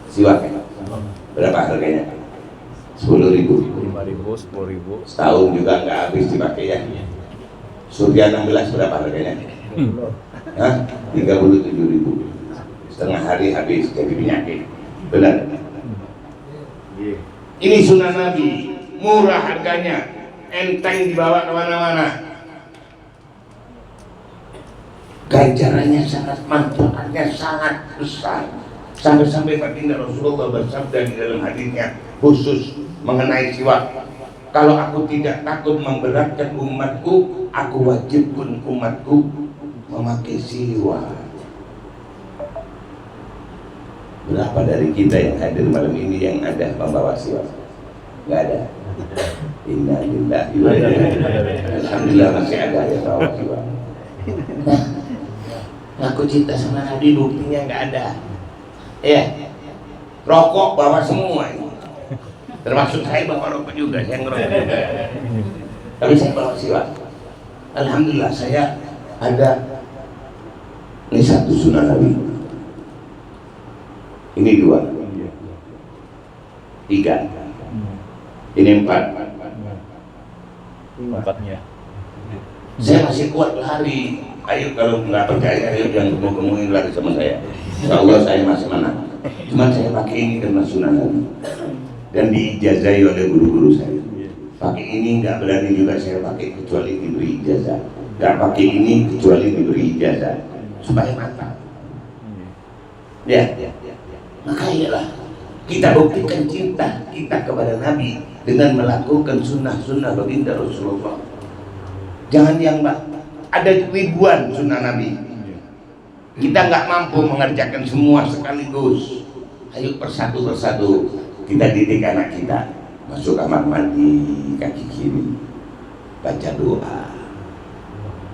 Siwak berapa harganya? 10.000. 5.000, 10.000. Setahun juga nggak habis dipakai ya. Surya 16 berapa harganya? 37.000. Setengah hari habis jadi penyakit. Benar? Ini sunnah Nabi, murah harganya, enteng dibawa kemana-mana. Ganjarannya sangat, manfaatnya sangat besar. Sampai-sampai baginda Rasulullah bersabda di dalam hadisnya khusus mengenai siwak, kalau aku tidak takut memberatkan umatku, aku wajibkan umatku memakai siwak. Berapa dari kita yang hadir malam ini yang ada membawa siwak? Nggak ada. Innalillahi wa inna ilaihi raji'un. Alhamdulillah masih ada yang bawa siwak. Aku cinta sama Nabi, buktinya nggak ada. Ya, rokok bawa semua ini. Termasuk saya bawa rokok juga, saya ngerokok juga. Tapi saya bawa siwak. Alhamdulillah saya ada. Ini satu sunnah Nabi. Ini 2, 3, ini 4. 4-nya. Saya masih kuat lari. Ayo kalau nggak percaya, ayo jangan gemuk-gemukin lari sama saya. Insya Allah saya masih menang. Cuma saya pakai ini karena sunnah Nabi dan diijazahi oleh guru-guru saya. Pakai ini nggak berani juga saya pakai kecuali diberi ijazah. Nggak pakai ini kecuali diberi ijazah supaya mantap. Ya. Maka iyalah kita buktikan cinta kita kepada Nabi dengan melakukan sunnah-sunnah baginda Rasulullah. Jangan yang ada ribuan sunnah Nabi, kita nggak mampu mengerjakan semua sekaligus. Ayo persatu-persatu kita didik anak kita. Masuk kamar mandi, kaki kiri baca doa,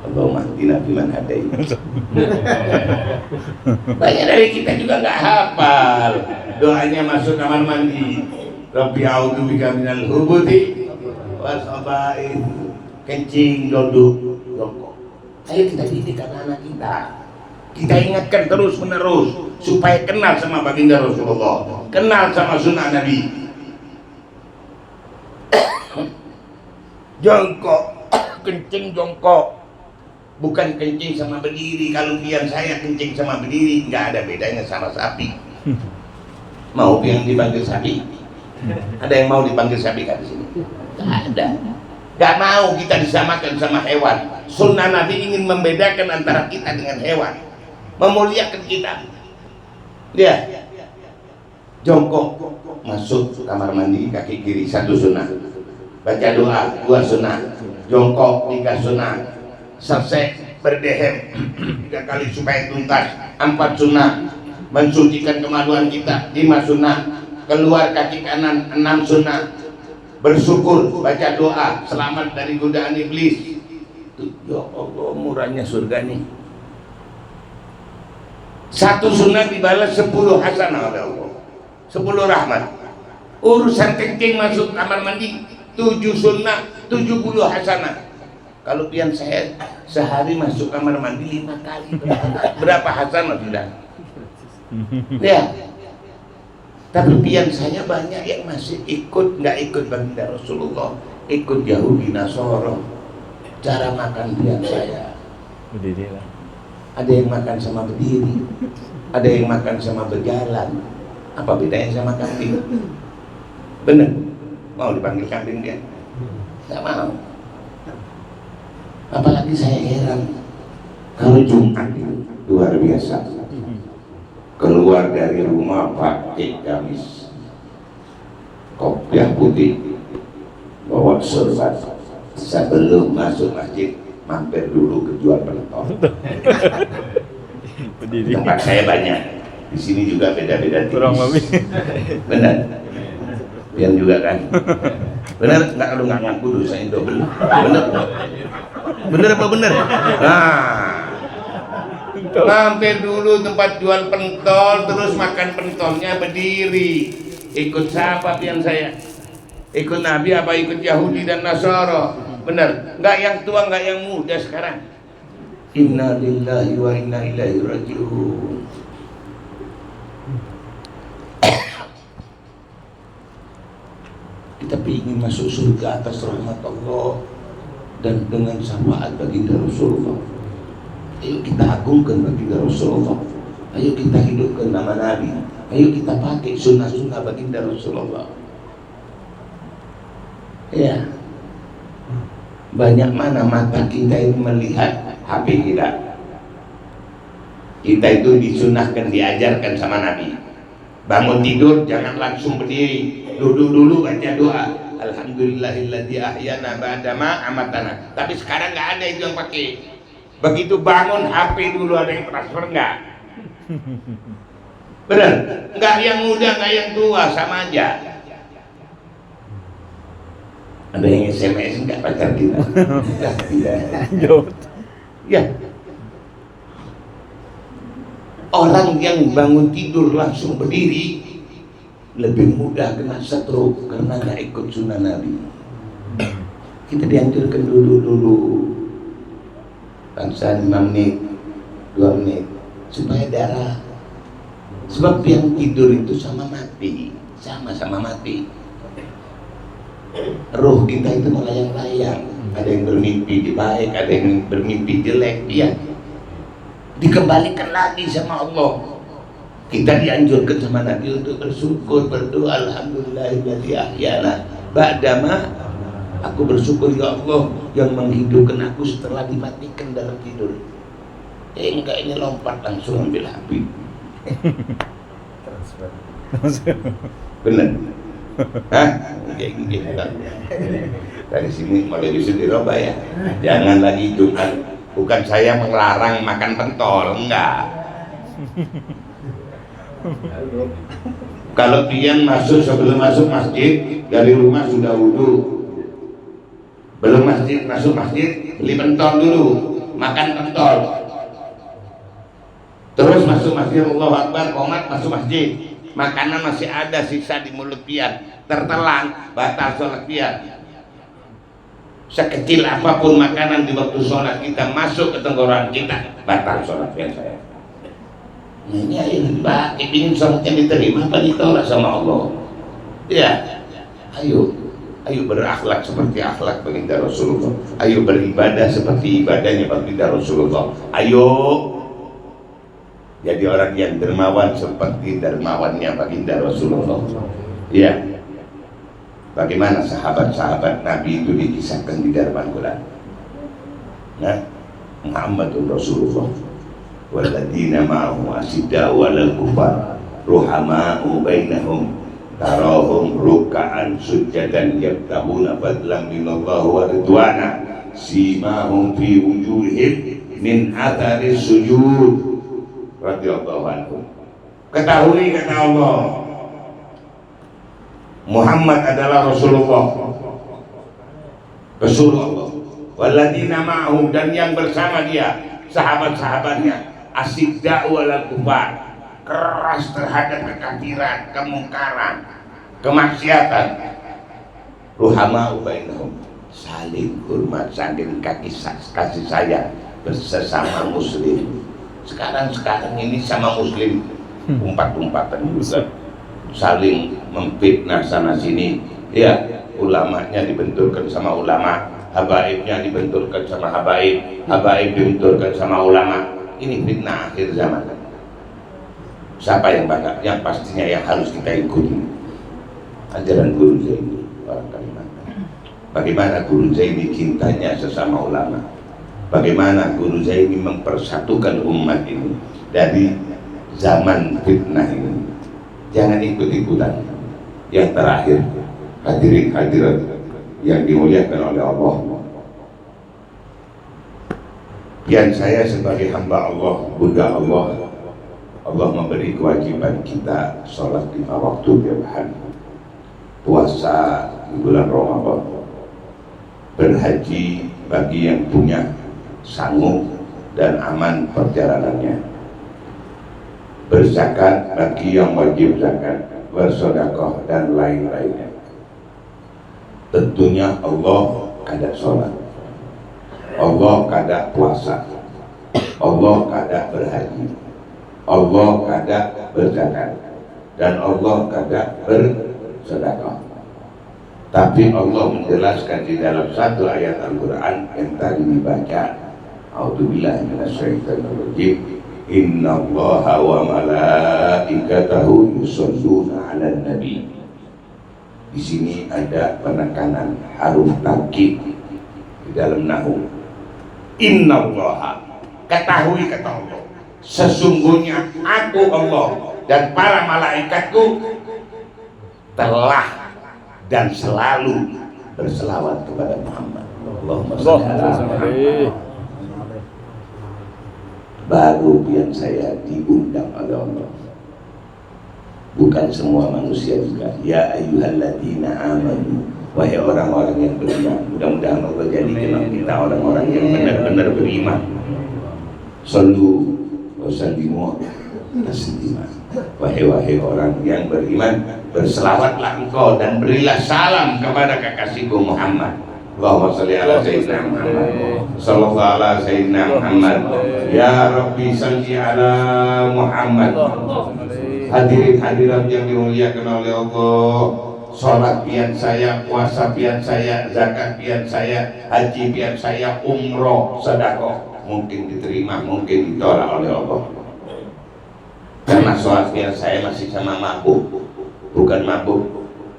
Allahumma hdina fiman hadait. Banyak dari kita juga nggak hafal doanya masuk kamar mandi. Rabbi a'udzubika minal hubuti was khaba'ith, kencing, duduk, jongkok. Ayo kita didik anak kita. Kita ingatkan terus menerus supaya kenal sama baginda Rasulullah, kenal sama sunnah Nabi. Jongkok, kencing jongkok, bukan kencing sama berdiri. Kalau pian saya kencing sama berdiri nggak ada bedanya sama sapi. Mau yang dipanggil sapi? Ada yang mau dipanggil sapi kan di sini? Nggak ada. Nggak mau kita disamakan sama hewan. Sunnah Nabi ingin membedakan antara kita dengan hewan, memuliakan kita. Lihat, jongkok masuk kamar mandi kaki kiri, satu sunnah. Baca doa, 2 sunnah. Jongkok 3 sunnah. Selesai berdehem 3 kali supaya tuntas, 4 sunnah. Mensucikan kemaluan kita 5 sunnah. Keluar kaki kanan 6 sunnah. Bersyukur, baca doa, selamat dari godaan iblis. Ya Allah, murahnya surga nih. 1 sunnah dibalas 10 hasanah oleh Allah, 10 rahmat. Urusan kencing masuk kamar mandi 7 sunnah 70 hasanah. Kalau pian saya sehari masuk kamar mandi 5 kali, berapa hasanah sudah? Ya. Tapi pian saya banyak yang masih ikut, nggak ikut baginda Rasulullah, ikut Yahudi Nasoro. Cara makan pian saya berdiri lah. Ada yang makan sama berdiri, ada yang makan sama berjalan. Apa bedanya sama kambing? Bener? Mau dipanggil kambing dia? Nggak mau. Apalagi saya heran, kalau Jumat luar biasa, keluar dari rumah pakai gamis, kopiah putih, bawa sorban. Sebelum masuk masjid mampir dulu ke jual pentol. Tempat saya banyak, di sini juga beda-beda tipis. Benar, yang juga kan. Benar nggak, kalau nggak ngaku dosa itu benar. Benar apa benar? Nah, mampir dulu tempat jual pentol, terus makan pentolnya berdiri. Ikut siapa pian saya? Ikut Nabi apa ikut Yahudi dan Nasara? Benar, nggak yang tua nggak yang muda sekarang. Inna lillahi wa inna ilaihi raji'un. Kita ingin masuk surga atas rahmat Allah dan dengan syafaat baginda Rasulullah. Ayo kita agungkan baginda Rasulullah. Ayo kita hidupkan nama Nabi. Ayo kita pakai sunnah-sunnah baginda Rasulullah. Ya. Banyak mana mata kita ini melihat HP kita. Kita itu disunahkan, diajarkan sama Nabi. Bangun tidur jangan langsung berdiri, duduk dulu baca doa. Alhamdulillahilladzi ahyana ba'dama amatana. Tapi sekarang nggak ada itu yang pakai. Begitu bangun HP dulu, ada yang transfer nggak? Benar? Nggak yang muda, nggak yang tua, sama aja. Ada yang SMS nggak pacar kita? Tidak. Ya. Orang yang bangun tidur langsung berdiri lebih mudah kena stroke karena nggak ikut sunnah Nabi. Kita dianjurkan dulu bangsa 5 menit 2 menit supaya darah, sebab yang tidur itu sama mati, sama-sama mati. Roh kita itu melayang-layang, ada yang bermimpi baik, ada yang bermimpi jelek, ya dikembalikan lagi sama Allah. Kita dianjurkan sama Nabi untuk bersyukur, berdoa, alhamdulillahilladzi ahyana ba'dama. Aku bersyukur ya Allah yang menghidupkan aku setelah dimatikan dalam tidur. Enggak, ini lompat langsung ambil HP. Benar? Hah? Dari sini mulai bisa dirubah ya. Jangan lagi Jumat. Bukan saya melarang makan pentol, enggak. Kalau pian masuk, sebelum masuk masjid dari rumah sudah wudu, belum masuk masjid beli pentol dulu, makan pentol, terus masuk masjid, Allahu Akbar, qomat, masuk masjid, makanan masih ada sisa di mulut pian, tertelan, batal sholat pian. Sekecil apapun makanan di waktu sholat kita masuk ke tenggorokan kita, batal sholat pian saya. Ini ayo Pak, ingin sholatnya diterima apa ditolak sama Allah? Ya, ayo berakhlak seperti akhlak baginda Rasulullah. Ayo beribadah seperti ibadahnya baginda Rasulullah. Ayo jadi orang yang dermawan seperti dermawannya baginda Rasulullah. Ya, bagaimana sahabat-sahabat Nabi itu dikisahkan di dalam Al-Quran. Nah, Muhammadur Rasulullah walladzina ma'ahu asyidda'u 'alal kufar ruhama'u bainahum tarahum ruk'an sujjadan yabtahuna fadlan minallahi wa ridwana simahum fi wujuhihim min athari sujud radhiyallahu anhum. Ketahui kata Allah, Muhammad adalah Rasulullah, walladzina ma'ahu, dan yang bersama dia sahabat-sahabatnya, asyidda'u 'alal kufar, keras terhadap kekafiran, kemungkaran, kemaksiatan. Ruhama bainahum, saling hormat, saling kasih sayang bersama muslim. Sekarang ini sama muslim umpat-umpatan juga, saling memfitnah sana sini. Ya, ulamanya dibenturkan sama ulama, habaibnya dibenturkan sama habaib, habaib dibenturkan sama ulama. Ini fitnah akhir zaman. Siapa yang bakal? Yang pastinya yang harus kita ikuti ajaran Guru Zaini. Bagaimana Guru Zaini cintanya sesama ulama, bagaimana Guru Zaini mempersatukan umat ini dari zaman fitnah ini. Jangan ikut-ikutan. Yang terakhir, hadirin hadirat yang dimuliakan oleh Allah, yang saya sebagai hamba Allah, budak Allah, Allah memberi kewajiban kita sholat 5 waktu tiap hari, puasa di bulan Ramadan, berhaji bagi yang punya sanggup dan aman perjalanannya, berzakat bagi yang wajib zakat, bersedekah dan lain-lainnya. Tentunya Allah kada sholat, Allah kada puasa, Allah kada berhaji, Allah kada berzakat, dan Allah kada bersedekah. Tapi Allah menjelaskan di dalam satu ayat Al-Quran yang tadi dibaca, A'udzubillahi minasyaitonirrajim, Innallaha wa malaikatahu yusholluna 'alan nabi. Di sini ada penekanan haruf taukid di dalam nahwu. Innallaha, ketahui kata Allah, sesungguhnya aku Allah dan para malaikatku telah dan selalu berselawat kepada Muhammad. Allahumma shalli ala Muhammad. Baru yang saya diundang oleh Allah, bukan semua manusia juga. Ya ayyuhalladzina amanu, wahai orang-orang yang beriman. Mudah-mudahan Allah jadikan kita orang-orang yang benar-benar beriman. Sallu wa sallimu taslima. Wahai orang yang beriman, berselawatlah engkau dan berilah salam kepada kekasihku Muhammad. Allahumma shalli ala sayyidina Muhammad, sallallahu ala sayyidina Muhammad. Ya Rabbi shalli ala Muhammad. Hadirin hadirat yang dimuliakan oleh Allah, sholat pian saya, puasa pian saya, zakat pian saya, haji pian saya, umroh, sedekah mungkin diterima, mungkin ditolak oleh Allah. Karena sholat pian saya masih sama mabuk, bukan mabuk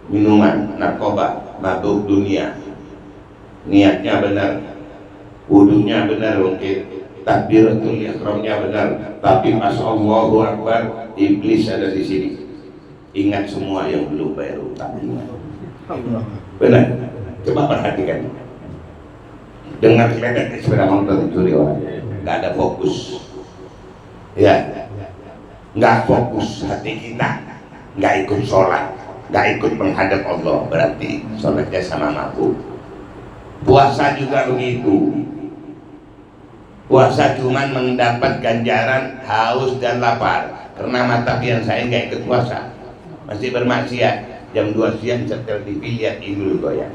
minuman, narkoba, mabuk dunia. Niatnya benar, wudunya benar, mungkin takbiratul ihramnya benar, tapi pas Allahu Akbar, iblis ada di sini. Ingat semua yang belum bayar utang. Benar, coba perhatikan. Dengar kledak sepeda motor dicuri orang, nggak ada fokus, ya, nggak fokus hati kita, nggak ikut sholat, nggak ikut menghadap Allah, berarti sholatnya sama mabuk. Puasa juga begitu. Puasa cuman mendapat ganjaran haus dan lapar. Karena mata pian saya nggak ikut puasa, masih bermaksiat. Jam 2 siang setel TV lihat Inul goyang.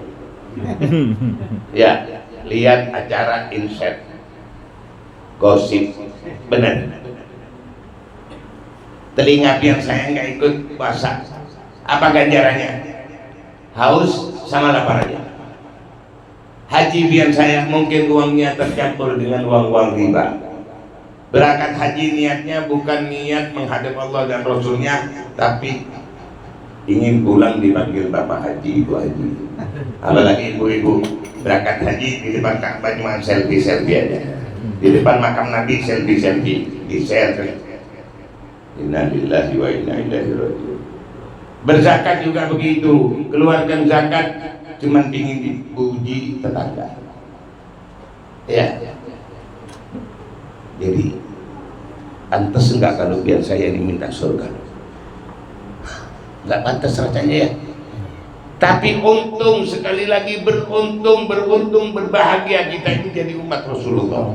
Ya, lihat acara inset, gosip, benar. Telinga pian saya nggak ikut puasa. Apa ganjarannya? Haus sama lapar aja. Haji pian saya mungkin uangnya tercampur dengan uang-uang riba. Berangkat haji niatnya bukan niat menghadap Allah dan Rasulnya, tapi ingin pulang dipanggil Bapak Haji, Ibu Haji. Apalagi ibu-ibu berangkat haji di depan Ka'bah cuma selfie-selfie aja. Di depan makam Nabi selfie-selfie, di-share. Innalillahi wa inna ilaihi raji'un. Berzakat juga begitu, keluarkan zakat cuman ingin dipuji tetangga. Ya. Jadi pantas enggak kalau biar saya diminta surga? Enggak pantas rasanya ya. Tapi untung, sekali lagi beruntung berbahagia kita ini jadi umat Rasulullah.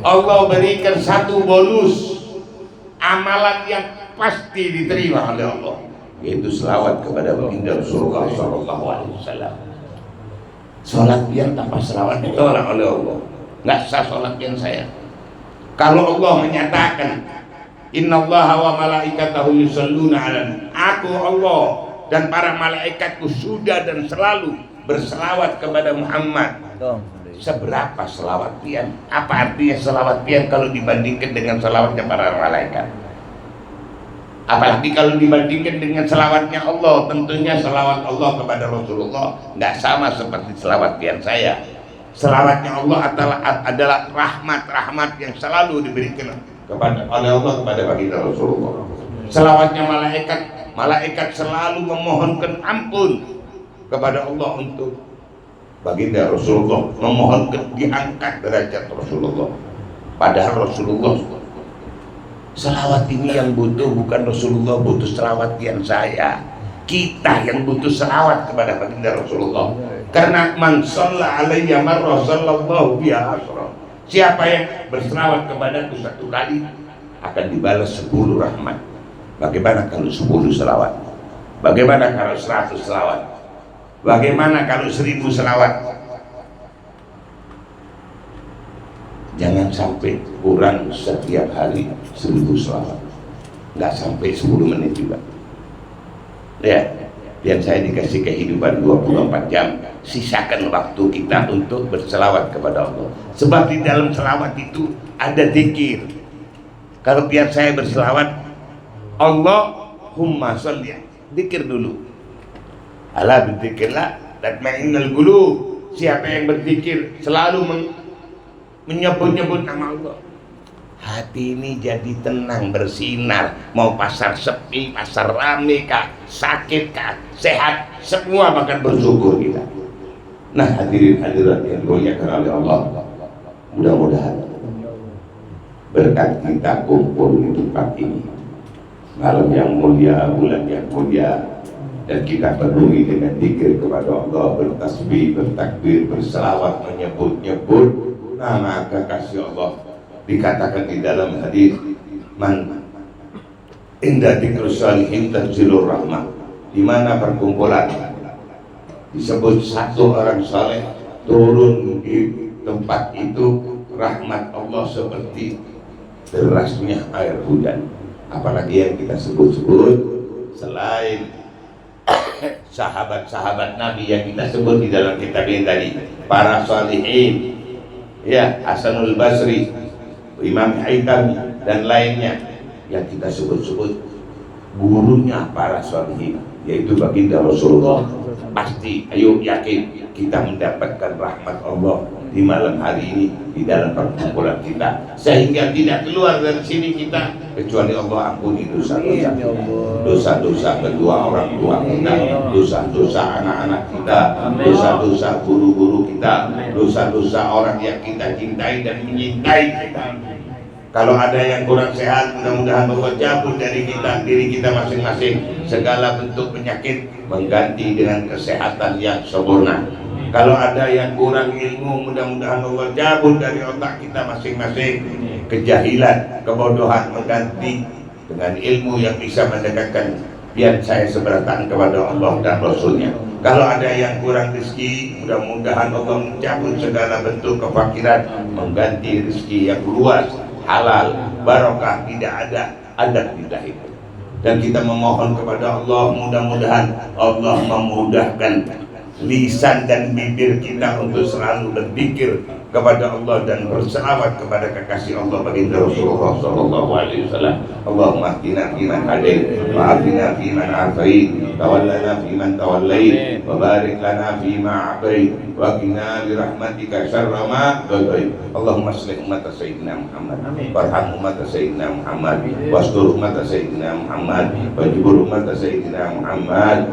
Allah berikan satu bonus amalan yang pasti diterima oleh Allah. yaitu selawat kepada baginda Rasulullah Sallallahu Alaihi Wasallam. Sholat pian tanpa selawat ditolak oleh Allah, nggak sah sholat pian saya. Kalau Allah menyatakan innallaha wa malaikatahu yusholluna 'alan, aku Allah dan para malaikatku sudah dan selalu berselawat kepada Muhammad. Seberapa selawat pian? Apa artinya selawat pian kalau dibandingkan dengan selawatnya para malaikat? Apalagi kalau dibandingkan dengan selawatnya Allah. Tentunya selawat Allah kepada Rasulullah nggak sama seperti selawat pian saya. Selawatnya Allah adalah rahmat yang selalu diberikan kepada oleh Allah kepada baginda Rasulullah. Selawatnya malaikat selalu memohonkan ampun kepada Allah untuk baginda Rasulullah, memohonkan diangkat derajat Rasulullah. Padahal Rasulullah, selawat ini yang butuh bukan Rasulullah, butuh selawat yang saya. Kita yang butuh selawat kepada baginda Rasulullah. Karena man shalla alayya marra sallallahu biha asra. Siapa yang berselawat kepadaku satu kali akan dibalas 10 rahmat. Bagaimana kalau 10 selawat? Bagaimana kalau 100 selawat? Bagaimana kalau 1000 selawat? Jangan sampai kurang setiap hari 1000 selawat. Nggak sampai 10 menit juga. Ya, dan saya dikasih kehidupan 24 jam. Sisakan waktu kita untuk berselawat kepada Allah. Sebab di dalam selawat itu ada zikir. Kalau biar saya berselawat, Allahumma sholli, zikir dulu. Ala bidzikrillah tatma'innul qulub. Siapa yang berzikir selalu menyebut-nyebut nama Allah, hati ini jadi tenang, bersinar. Mau pasar sepi, pasar rame kah, sakit kah, sehat, semua bahkan bersyukur kita. Nah, hadirin hadirat yang dimuliakan oleh Allah, mudah-mudahan berkat kita kumpul di tempat ini, malam yang mulia, bulan yang mulia, dan kita penuhi dengan zikir kepada Allah, bertasbih, bertakbir, berselawat, menyebut-nyebut nama kekasih Allah. Dikatakan di dalam hadis, man inda dzikrus shalihin tanzilur rahmah, di mana perkumpulan disebut satu orang saleh, turun di tempat itu rahmat Allah seperti derasnya air hujan. Apalagi yang kita sebut-sebut selain sahabat-sahabat Nabi yang kita sebut di dalam kitab ini tadi, para salihin, ya, Hasanul Basri, Imam Haythami dan lainnya yang kita sebut-sebut gurunya para salihin, yaitu baginda Rasulullah. Pasti ayo yakin kita mendapatkan rahmat Allah di malam hari ini di dalam perkumpulan kita, sehingga tidak keluar dari sini kita kecuali Allah ampuni dosa-dosa kita, dosa-dosa kedua orang tua kita, dosa-dosa anak-anak kita, dosa-dosa guru-guru kita, dosa-dosa orang yang kita cintai dan menyintai kita. Kalau ada yang kurang sehat, mudah-mudahan Allah cabut dari kita, diri kita masing-masing segala bentuk penyakit, mengganti dengan kesehatan yang sempurna. Kalau ada yang kurang ilmu, mudah-mudahan Allah cabut dari otak kita masing-masing kejahilan, kebodohan, mengganti dengan ilmu yang bisa mendekatkan biar saya seberatan kepada Allah dan Rasulnya. Kalau ada yang kurang rezeki, mudah-mudahan Allah mencabut segala bentuk kefakiran, mengganti rezeki yang luas, halal, barokah, tidak ada adat tidak itu. Dan kita memohon kepada Allah, mudah-mudahan Allah memudahkan lisan dan bibir kita untuk selalu berzikir kepada Allah dan berselawat kepada kekasih Allah baginda Rasulullah sallallahu alaihi wasallam. Allahumma hdina fiman hadait, wa afina fiman afait, tawallana fiman tawallait, wa barik lana fima atait, wa qina bi rahmatika syarra ma qadait. Allahumma aslih umat sayyidina Muhammad, warham umat sayyidina Muhammad, wastur umat sayyidina Muhammad, wajbur umat sayyidina Muhammad,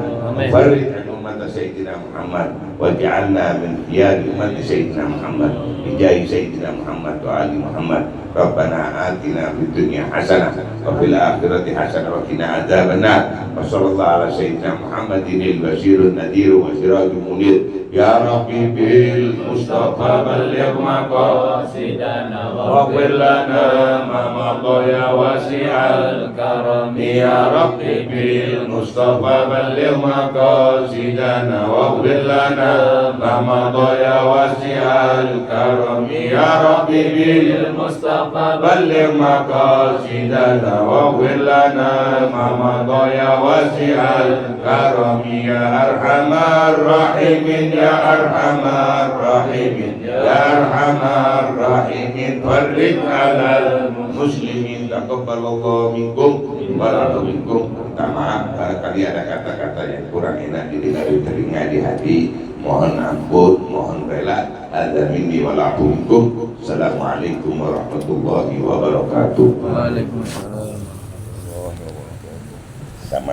farij أمة سيدنا محمد واجعلنا من خيار أمة سيدنا محمد بجاه سيدنا محمد وآل محمد. ربنا آتنا في الدنيا حسنة وفي الآخرة حسنة وقنا عذاب النار. وصلى الله على سيدنا محمد البشير النذير وسراج المنير. يا ربي بالمصطفى بلغ مقاصدنا واغفر لنا ما مضى يا واسع الكرم. يا ربي بالمصطفى بلغ مقاصدنا واغفر لنا ما مضى يا واسع الكرم. يا ربي بالمصطفى بلغ مقاصدنا واغفر لنا ما مضى يا واسع الكرم. يا أرحم الراحمين يا أرحم الراحمين يا أرحم الراحمين فرج على المسلمين. Taqabbalallahu minkum wa radu minkum. Minta maaf barangkali ada kata-kata yang kurang enak didengar di telinga, di hati. Mohon ampun, mohon rela. Hadza minni wa lakum minkum. Assalamualaikum warahmatullahi wabarakatuh. Waalaikumsalam.